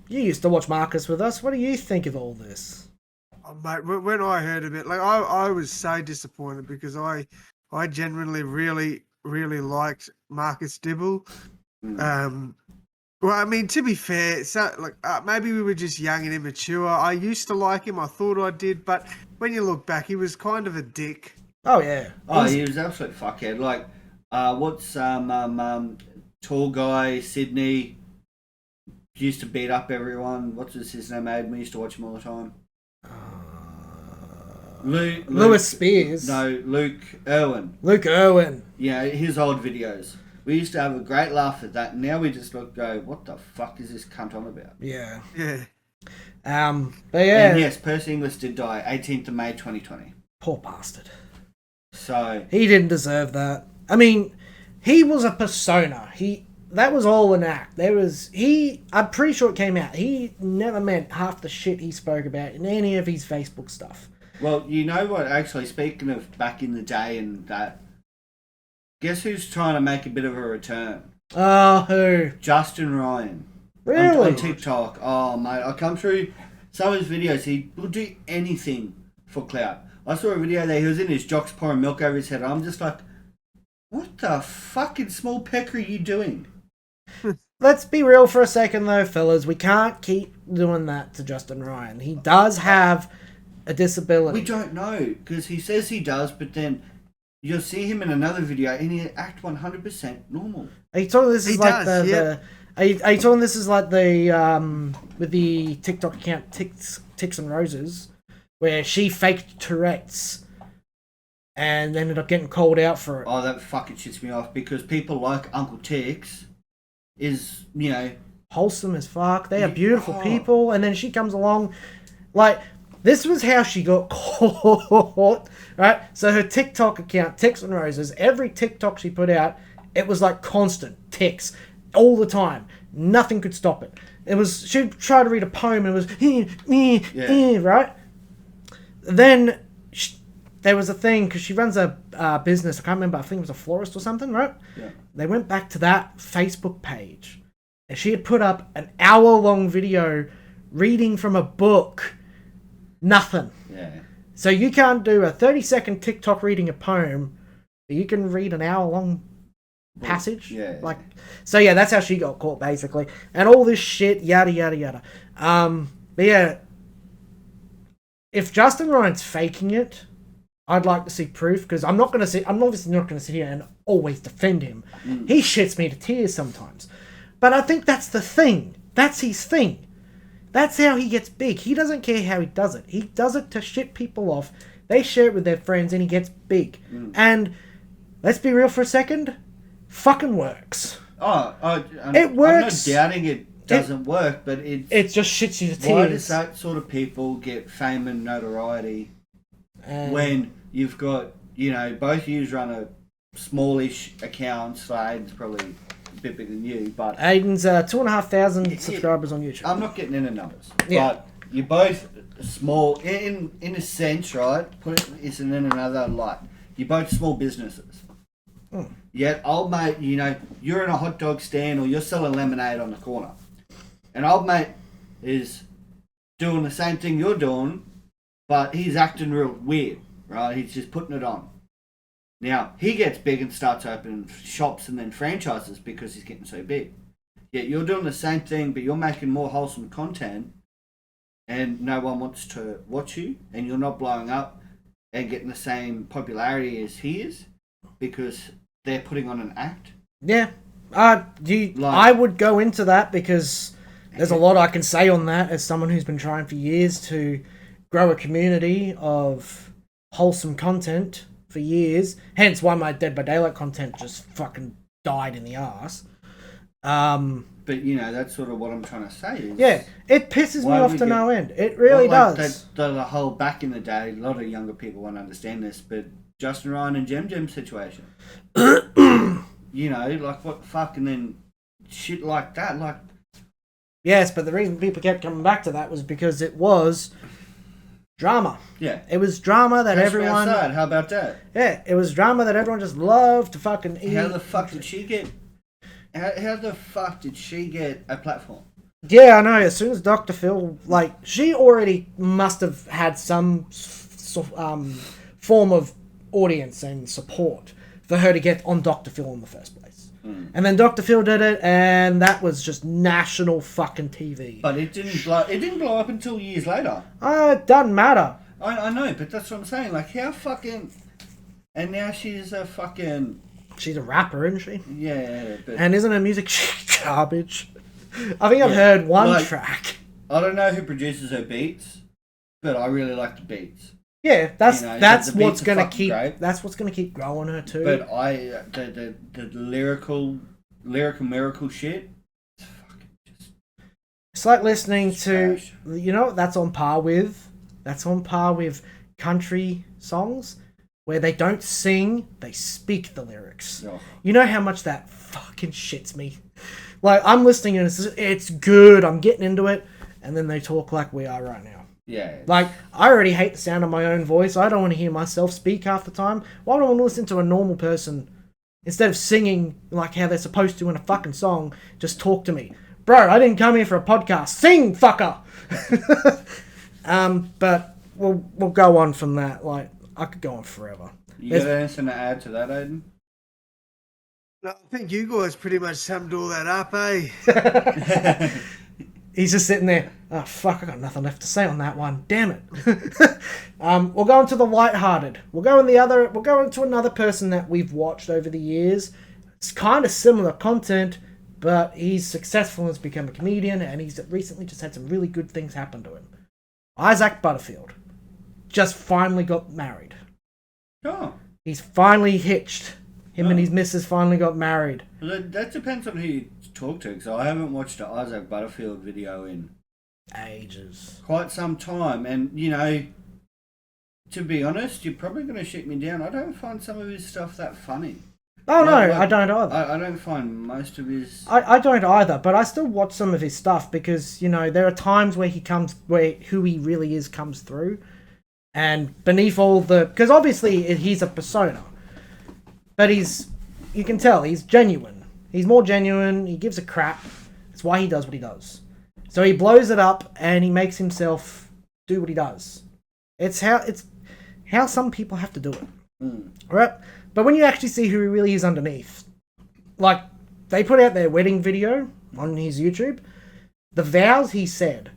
you used to watch Marcus with us. What do you think of all this? Oh, mate, when I heard of it, like I was so disappointed because I genuinely really liked Marcus Dibble. Well, I mean, to be fair, so maybe we were just young and immature. I used to like him. I thought I did, but when you look back, he was kind of a dick. Oh yeah. He was absolute fuckhead. Like, what's tall guy Sydney used to beat up everyone. What's his name? Aiden. We used to watch him all the time. Lewis Spears. No, Luke Irwin. Luke Irwin. Yeah, his old videos. We used to have a great laugh at that. Now we just go, what the fuck is this cunt on about? Yeah. Yeah. But yeah. And yes, Percy Inglis did die 18th of May 2020. Poor bastard. So he didn't deserve that. I mean, he was a persona. That was all an act. I'm pretty sure it came out. He never meant half the shit he spoke about in any of his Facebook stuff. Well, you know what, actually, speaking of back in the day and that, guess who's trying to make a bit of a return? Oh, who? Justin Ryan. Really? On TikTok. Oh, mate, I come through some of his videos. He will do anything for clout. I saw a video there. He was in his jocks pouring milk over his head. I'm just like, What the fucking small pecker are you doing? Let's be real for a second, though, fellas. We can't keep doing that to Justin Ryan. He does have a disability. We don't know, because he says he does, but then you'll see him in another video and he act 100% normal. Are you talking this is He like does, the, yeah. the are you talking this is like the with the TikTok account Ticks and Roses, where she faked Tourette's and ended up getting called out for it? Oh, that fucking shits me off, because people like Uncle Tix is, you know... Wholesome as fuck. They are beautiful Oh. people, and then she comes along, like, this was how she got caught, right? So her TikTok account, Ticks and Roses, every TikTok she put out, it was like constant ticks all the time. Nothing could stop it. It was, she'd try to read a poem and it was, right? Then there was a thing, because she runs a business, I can't remember, I think it was a florist or something, right? Yeah. They went back to that Facebook page, and she had put up an hour-long video reading from a book. Nothing. Yeah. So you can't do a 30-second TikTok reading a poem, but you can read an hour-long passage. Yeah. Like, so yeah, that's how she got caught, basically. And all this shit, yada, yada, yada. But yeah, if Justin Ryan's faking it, I'd like to see proof, because I'm obviously not going to sit here and always defend him. He shits me to tears sometimes. But I think that's the thing. That's his thing. That's how he gets big. He doesn't care how he does it. He does it to shit people off. They share it with their friends and he gets big. And let's be real for a second. Fucking works. It works. I'm not doubting it doesn't work, but It just shits you to tears. why does that sort of people get fame and notoriety when you've got, you know, both of you run a smallish account, so Aden's probably a bit bigger than you, but Aiden's 2,500 subscribers on YouTube. I'm not getting into numbers. Yeah. But you're both small in a sense, right? Put it isn't in another light. You're both small businesses. Yet old mate, you know, you're in a hot dog stand or you're selling lemonade on the corner. And old mate is doing the same thing you're doing, but he's acting real weird, right? He's just putting it on. Now, he gets big and starts opening shops and then franchises because he's getting so big. Yet you're doing the same thing, but you're making more wholesome content and no one wants to watch you, and you're not blowing up and getting the same popularity as he is because they're putting on an act. Yeah. I would go into that because there's a lot I can say on that as someone who's been trying for years to grow a community of wholesome content for years. Hence why my Dead by Daylight content just fucking died in the arse. But, you know, that's sort of what I'm trying to say. Is Yeah, it pisses me why off we to get- no end. It really does. The whole back in the day, a lot of younger people won't understand this, but Justin Ryan and Jem situation. You know, like what the fuck, and then shit like that, like... Yes, but the reason people kept coming back to that was because it was drama. Yeah. It was drama that Catch me everyone... outside, how about that? Yeah, it was drama that everyone just loved to fucking eat. How the fuck did she get... How the fuck did she get a platform? Yeah, I know. As soon as Dr. Phil, like, she already must have had some form of audience and support for her to get on Dr. Phil in the first place. And then Dr. Phil did it, and that was just national fucking TV. But it didn't blow up until years later. It doesn't matter. I know, but that's what I'm saying. Like, how fucking... And now she's a fucking... She's a rapper, isn't she? Yeah, but... And isn't her music garbage? I think I've heard one track. I don't know who produces her beats, but I really like the beats. Yeah, that's You know, that's the beats what's are gonna fucking keep great. that's what's gonna keep growing her too. But the lyrical miracle shit, it's fucking just... It's like listening to, trash. you know what that's on par with? That's on par with country songs where they don't sing, they speak the lyrics. Oh. You know how much that fucking shits me? Like, I'm listening and it's good, I'm getting into it, and then they talk like we are right now. Yeah. Like, I already hate the sound of my own voice. I don't want to hear myself speak half the time. Why do I want to listen to a normal person instead of singing like how they're supposed to in a fucking song? Just talk to me. Bro, I didn't come here for a podcast. Sing, fucker! But we'll go on from that. Like, I could go on forever. You got anything to add to that, Aden? I think you guys pretty much summed all that up, eh? He's just sitting there. Oh fuck! I got nothing left to say on that one. Damn it. We'll go into the lighthearted. We'll go into another person that we've watched over the years. It's kind of similar content, but he's successful and has become a comedian, and he's recently just had some really good things happen to him. Isaac Butterfield just finally got married. Oh. He's finally hitched. Him and his missus finally got married. Well, that depends on who you talk to, because I haven't watched an Isaac Butterfield video in Ages. quite some time. And, you know, to be honest, you're probably going to shoot me down. I don't find some of his stuff that funny. Oh, no, I don't either. I don't find most of his... I don't either, but I still watch some of his stuff because, you know, there are times where who he really is comes through. And beneath all the... Because obviously he's a persona. But you can tell, he's genuine. He's more genuine, he gives a crap. That's why he does what he does. So he blows it up and he makes himself do what he does. It's how some people have to do it. Right? But when you actually see who he really is underneath, like, they put out their wedding video on his YouTube, the vows he said,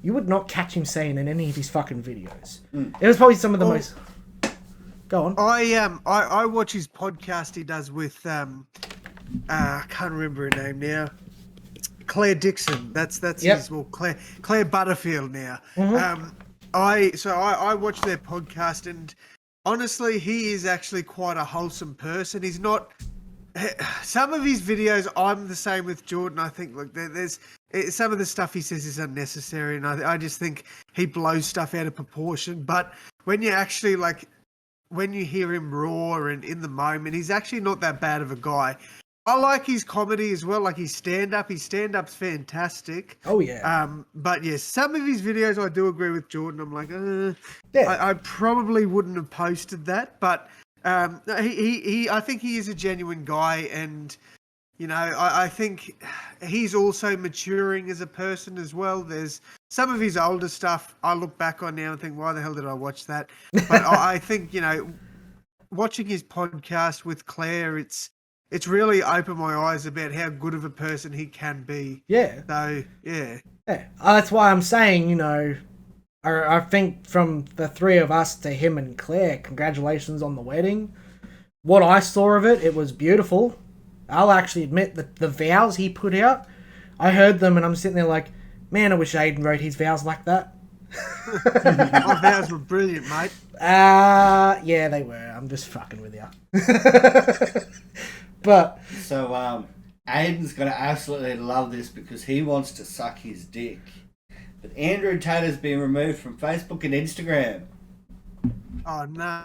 you would not catch him saying in any of his fucking videos. It was probably some of the most... Go on. I watch his podcast he does with I can't remember her name now. Claire Dixon. That's his, well, Claire Butterfield now. Mm-hmm. I watch their podcast, and honestly, he is actually quite a wholesome person. He's not. Some of his videos, I'm the same with Jordan. I think, look, there's some of the stuff he says is unnecessary, and I just think he blows stuff out of proportion. But when you actually when you hear him raw and in the moment, he's actually not that bad of a guy. I like his comedy as well, like his stand-up. His stand-up's fantastic. Oh, yeah. But yes, some of his videos I do agree with Jordan. I'm like, Yeah. I probably wouldn't have posted that, but I think he is a genuine guy, and you know, I think he's also maturing as a person as well. There's some of his older stuff I look back on now and think, why the hell did I watch that? But I think, you know, watching his podcast with Claire, it's really opened my eyes about how good of a person he can be. Yeah. So, yeah. Yeah. That's why I'm saying, you know, I think from the three of us to him and Claire, congratulations on the wedding. What I saw of it, it was beautiful. I'll actually admit that the vows he put out, I heard them and I'm sitting there like, man, I wish Aden wrote his vows like that. My vows were brilliant, mate. Yeah, they were. I'm just fucking with you. But So, Aiden's going to absolutely love this because he wants to suck his dick. But Andrew Tate has been removed from Facebook and Instagram. Oh, no.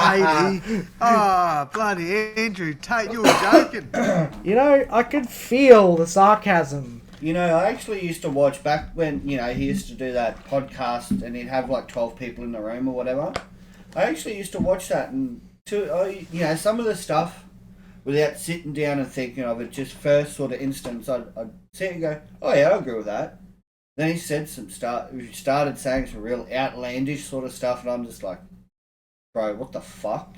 Tatey. Oh, bloody Andrew Tate, you were joking. you know, I could feel the sarcasm. You know, I actually used to watch back when, you know, he used to do that podcast and he'd have like 12 people in the room or whatever. I actually used to watch that, and you know, some of the stuff, without sitting down and thinking of it, just first sort of instance, I'd sit and go, oh yeah, I agree with that. Then he said he started saying some real outlandish sort of stuff, and I'm just like, bro, what the fuck?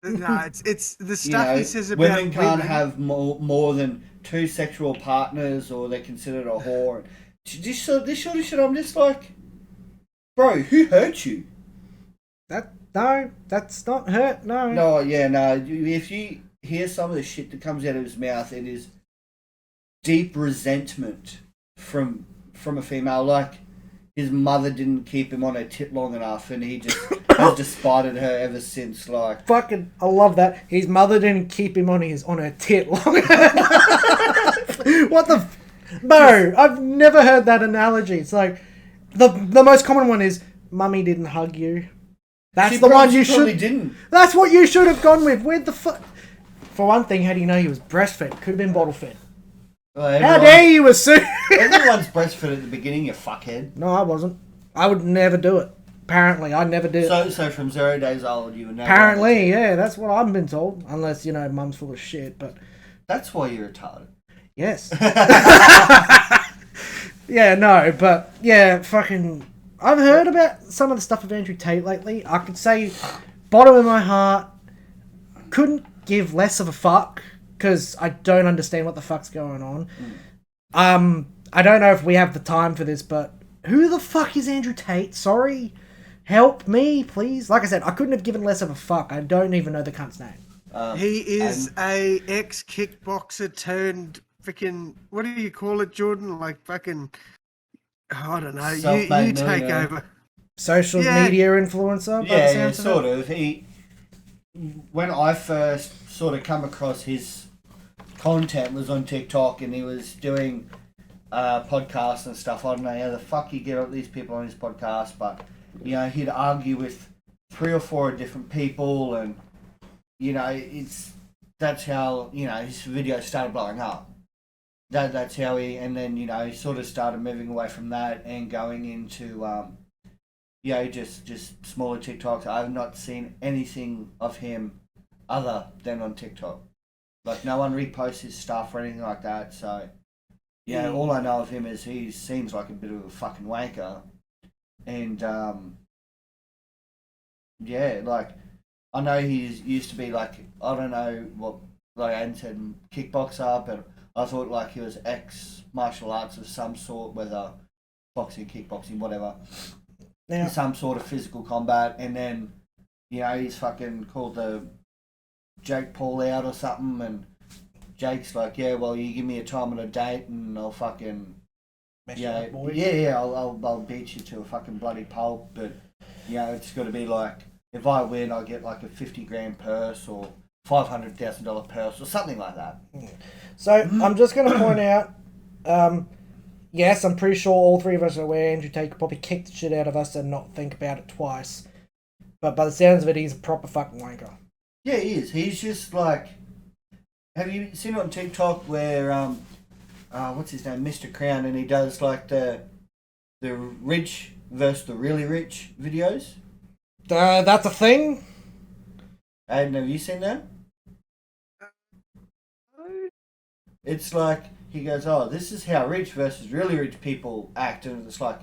No, it's the stuff, you know, he says about women can't have more than 2 sexual partners, or they're considered a whore. This sort of shit, I'm just like, bro, who hurt you? No, that's not hurt, no. No, yeah, no. If you hear some of the shit that comes out of his mouth, it is deep resentment from a female. Like, his mother didn't keep him on her tit long enough, and he just has despited her ever since. Like, Fucking, I love that. His mother didn't keep him on her tit long enough. What the... No, I've never heard that analogy. It's like, the most common one is, mummy didn't hug you. That's the one you should... didn't. That's what you should have gone with. Where the fuck... For one thing, how do you know he was breastfed? Could have been bottle fed. Well, How dare you assume... Everyone's breastfed at the beginning, you fuckhead. No, I wasn't. I would never do it. Apparently, I never did. So from 0 days old, you would never... Apparently, yeah, that's what I've been told. Unless, you know, mum's full of shit, but... That's why you're retarded. Yes. Yeah, no, but, yeah, fucking... I've heard about some of the stuff of Andrew Tate lately. I could say, bottom of my heart, couldn't give less of a fuck because I don't understand what the fuck's going on. I don't know if we have the time for this, but who the fuck is Andrew Tate? Sorry. Help me, please. Like I said, I couldn't have given less of a fuck. I don't even know the cunt's name. He is a ex-kickboxer turned freaking, what do you call it, Jordan? Like fucking, I don't know. You take over. Social media influencer? Yeah, sort of. When I first sort of come across his content was on TikTok, and he was doing podcasts and stuff. I don't know how the fuck you get these people on his podcast, but he'd argue with 3 or 4 different people, and that's how his videos started blowing up. That's how and then he sort of started moving away from that and going into just smaller TikToks. I have not seen anything of him other than on TikTok. Like, no one reposts his stuff or anything like that. So all I know of him is he seems like a bit of a fucking wanker, and like, I know he used to be like, I don't know what, like Aden said, kickboxer, but I thought like he was ex-martial arts of some sort, whether boxing, kickboxing, whatever. Yeah. Some sort of physical combat, and then, he's fucking called the Jake Paul out or something, and Jake's like, yeah, well, you give me a time and a date, and I'll fucking, I'll beat you to a fucking bloody pulp, but, it's got to be like, if I win, I get like a 50 grand purse or $500,000 purse or something like that. So I'm just going to point out, yes, I'm pretty sure all 3 of us are aware Andrew Tate could probably kick the shit out of us and not think about it twice. But by the sounds of it, he's a proper fucking wanker. Yeah, he is. He's just like, have you seen it on TikTok where, what's his name, Mr. Crown, and he does like the rich versus the really rich videos? That's a thing? Aden, have you seen that? It's like, he goes, oh, this is how rich versus really rich people act. And it's like,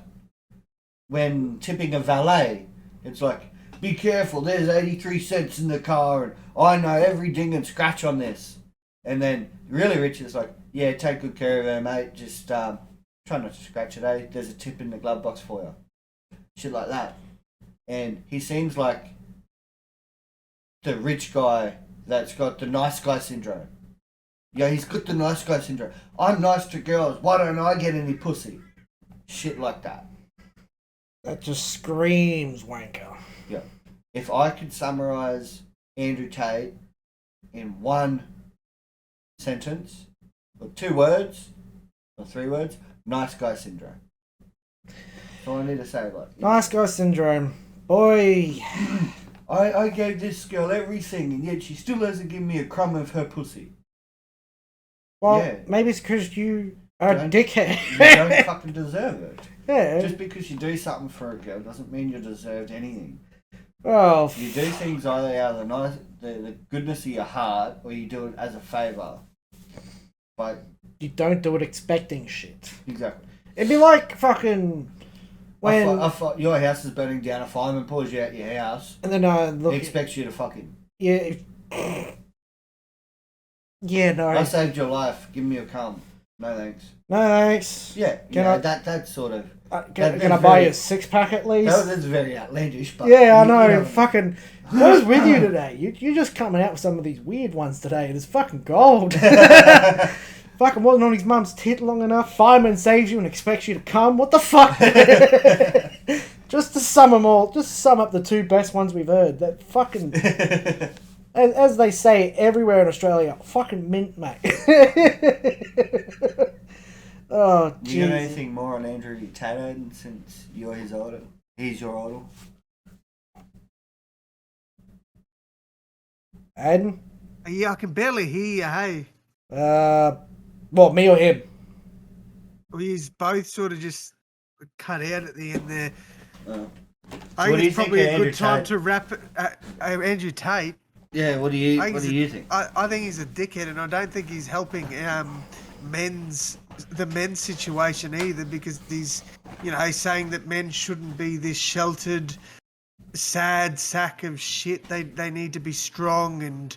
when tipping a valet, it's like, be careful, there's 83 cents in the car, and I know every ding and scratch on this. And then really rich is like, yeah, take good care of her, mate. Just try not to scratch it, eh? There's a tip in the glove box for you. Shit like that. And he seems like the rich guy that's got the nice guy syndrome. Yeah, he's got the nice guy syndrome. I'm nice to girls. Why don't I get any pussy? Shit like that. That just screams wanker. Yeah. If I could summarize Andrew Tate in one sentence, or 2 words, or 3 words, nice guy syndrome. That's all I need to say about it. Nice guy syndrome. Boy. I gave this girl everything, and yet she still hasn't given me a crumb of her pussy. Well, maybe it's because you are a dickhead. You don't fucking deserve it. Yeah. Just because you do something for a girl doesn't mean you deserved anything. Well, you do things either out of the goodness of your heart, or you do it as a favour. But you don't do it expecting shit. Exactly. It'd be like fucking when your house is burning down, a fireman pulls you out your house, and then he expects you to fuck him. Yeah. Yeah, no. I saved your life. Give me a cum. No thanks. No thanks. Yeah, that sort of. Can I buy you a 6-pack at least? That's very outlandish. But yeah, I know. Fucking. What was with you today? You're just coming out with some of these weird ones today. It's fucking gold. Fucking wasn't on his mum's tit long enough. Fireman saves you and expects you to come. What the fuck? Just to sum them all. Just to sum up the 2 best ones we've heard. That fucking. As they say everywhere in Australia, fucking mint, mate. Oh, Jesus. You got anything more on Andrew Tate since you're his idol? He's your idol. Aden? Yeah, I can barely hear you, hey. What, me or him? Well, he's both sort of just cut out at the end there. I think it's probably a good time to wrap it. Andrew Tate. Yeah, what do you think? I think he's a dickhead, and I don't think he's helping the men's situation either, because he's saying that men shouldn't be this sheltered, sad sack of shit. They need to be strong and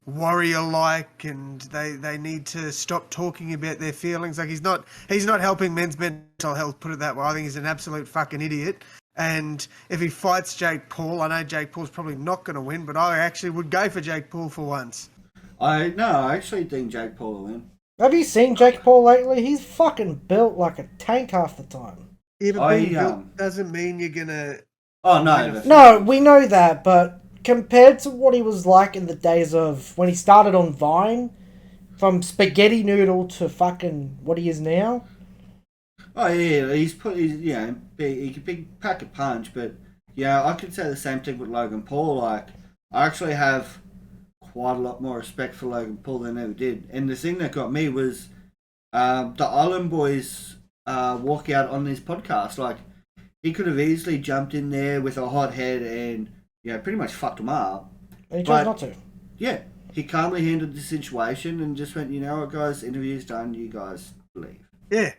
warrior-like, and they need to stop talking about their feelings. Like he's not helping men's mental health. Put it that way. I think he's an absolute fucking idiot. And if he fights Jake Paul, I know Jake Paul's probably not going to win, but I actually would go for Jake Paul for once. I actually think Jake Paul will win. Have you seen Jake Paul lately? He's fucking built like a tank half the time. Yeah, but being built doesn't mean you're gonna. Oh no! No, we know that, but compared to what he was like in the days of when he started on Vine, from spaghetti noodle to fucking what he is now. Oh yeah, he can pack a punch, but yeah, I could say the same thing with Logan Paul. Like, I actually have quite a lot more respect for Logan Paul than I ever did. And the thing that got me was the Island Boys walk out on this podcast. Like, he could have easily jumped in there with a hot head and pretty much fucked him up. And he chose not to. Yeah, he calmly handled the situation and just went, you know what, guys, interview's done. You guys leave. Yeah.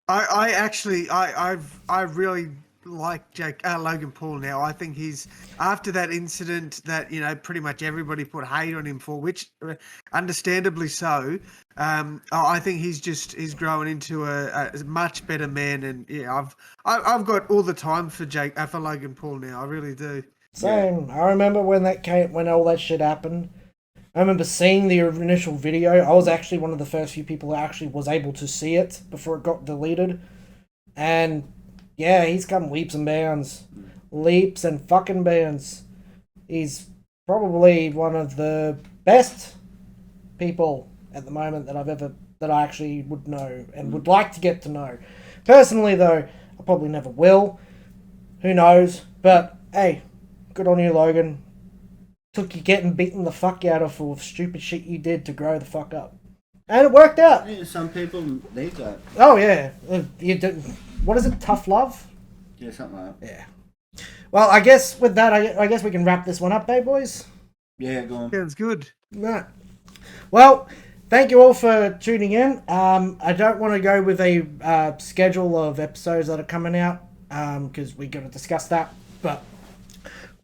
I really like Logan Paul now. I think he's, after that incident that, pretty much everybody put hate on him for, which understandably so, I think he's growing into a much better man. And yeah, I've got all the time for Logan Paul now. I really do. Same. I remember when all that shit happened. I remember seeing the initial video. I was actually one of the first few people who actually was able to see it before it got deleted. And yeah, he's come leaps and bounds. Leaps and fucking bounds. He's probably one of the best people at the moment that I actually would know and would like to get to know. Personally though, I probably never will. Who knows? But hey, good on you, Logan. Took you getting beaten the fuck out of for stupid shit you did to grow the fuck up. And it worked out. Yeah, some people need that. Oh, yeah. You did, what is it? Tough love? Yeah, something like that. Yeah. Well, I guess with that, I guess we can wrap this one up, eh, boys? Yeah, go on. Sounds good. Right. Well, thank you all for tuning in. I don't want to go with a schedule of episodes that are coming out because we're going to discuss that. But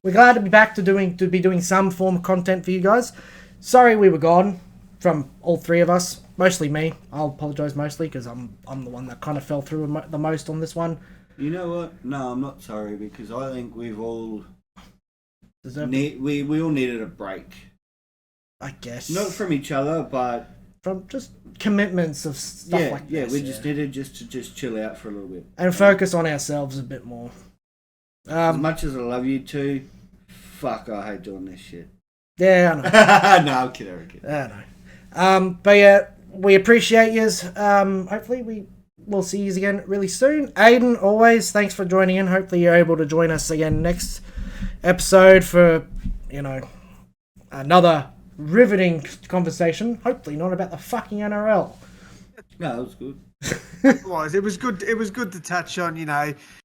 we're glad to be back to be doing some form of content for you guys. Sorry we were gone from all three of us. Mostly me. I'll apologise mostly because I'm the one that kind of fell through the most on this one. You know what? No, I'm not sorry because I think we've all we all needed a break. I guess. Not from each other, but from just commitments of stuff like this. Yeah, we just needed to chill out for a little bit. And focus on ourselves a bit more. As much as I love you two, fuck, I hate doing this shit. Yeah, I know. No, I'm kidding. I know. But yeah, we appreciate yous. Hopefully we'll see yous again really soon. Aden, always, thanks for joining in. Hopefully you're able to join us again next episode for, another riveting conversation. Hopefully not about the fucking NRL. No, that was good. It was good. It was good to touch on,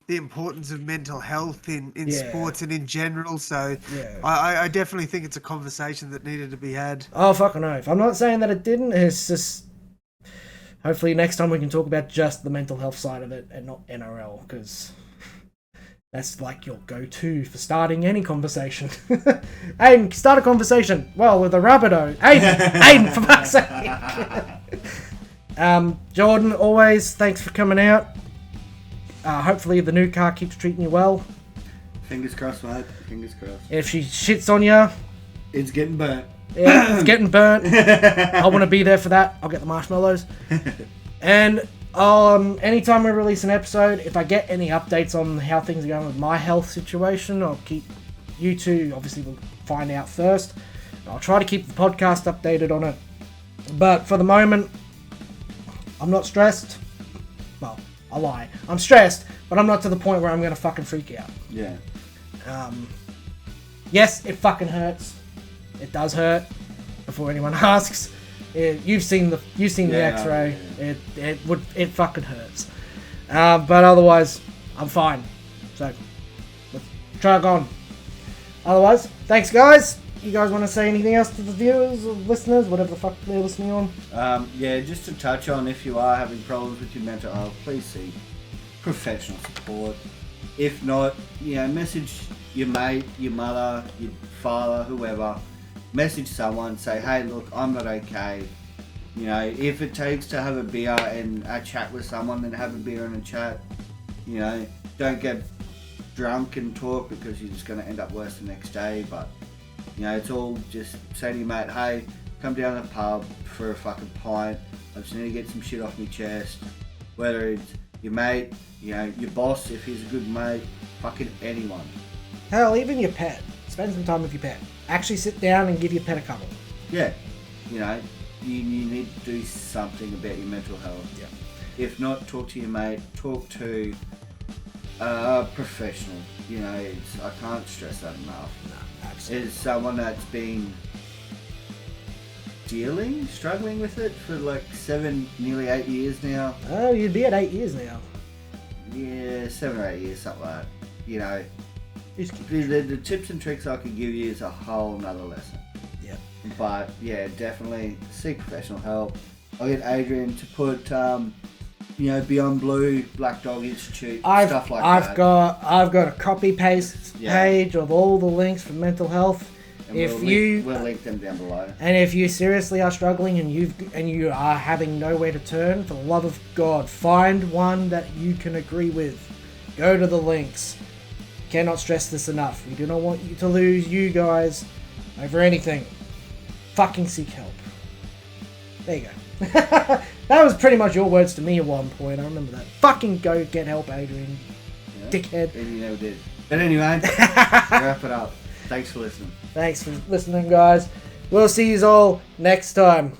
the importance of mental health in sports and in general. So yeah. I definitely think it's a conversation that needed to be had. Oh, fucking oath. I'm not saying that it didn't. It's just hopefully next time we can talk about just the mental health side of it and not NRL, because that's like your go-to for starting any conversation. Aiden, start a conversation. Well, with a Rabbitoh. Aiden, for fuck's sake. Jordan, always, thanks for coming out. Hopefully the new car keeps treating you well. Fingers crossed, mate. Fingers crossed. If she shits on you, it's getting burnt. Yeah, it's getting burnt. I want to be there for that. I'll get the marshmallows. And anytime we release an episode, if I get any updates on how things are going with my health situation, I'll keep you two, obviously we'll find out first. I'll try to keep the podcast updated on it. But for the moment, I'm not stressed. Well, I lie. I'm stressed, but I'm not to the point where I'm going to fucking freak out. Yeah. Yes, it fucking hurts. It does hurt. Before anyone asks, you've seen the X-ray. Yeah. It fucking hurts. But otherwise, I'm fine. So let's try it on. Otherwise, thanks guys. You guys want to say anything else to the viewers or listeners, whatever the fuck they're listening on? Yeah, just to touch on, if you are having problems with your mental health, please seek professional support. If not, message your mate, your mother, your father, whoever, message someone, say, hey, look, I'm not okay. You know, if it takes to have a beer and a chat with someone, then have a beer and a chat. You know, don't get drunk and talk because you're just going to end up worse the next day. But, you know, it's all just say to your mate, hey, come down to the pub for a fucking pint. I just need to get some shit off my chest. Whether it's your mate, you know, your boss, if he's a good mate, fucking anyone. Hell, even your pet. Spend some time with your pet. Actually sit down and give your pet a cuddle. Yeah, you know, you need to do something about your mental health. Yeah. If not, talk to your mate, talk to a professional. You know, I can't stress that enough. No, absolutely. It's someone that's been struggling with it for like 7, nearly 8 years now. Oh, you'd be at 8 years now. Yeah, 7 or 8 years, something like that. You know, Just keep the tips and tricks I could give you is a whole nother lesson. Yeah. But yeah, definitely seek professional help. I'll get Adrian to put, you know, Beyond Blue, Black Dog Institute, stuff like that. I've got a copy paste page of all the links for mental health. And we'll link them down below. And if you seriously are struggling and you are having nowhere to turn, for the love of God, find one that you can agree with. Go to the links. Cannot stress this enough. We do not want you to lose you guys over anything. Fucking seek help. There you go. That was pretty much your words to me at one point. I remember that. Fucking go get help, Adrian. Yeah. Dickhead. And you never did. But anyway, wrap it up. Thanks for listening. Thanks for listening, guys. We'll see you all next time.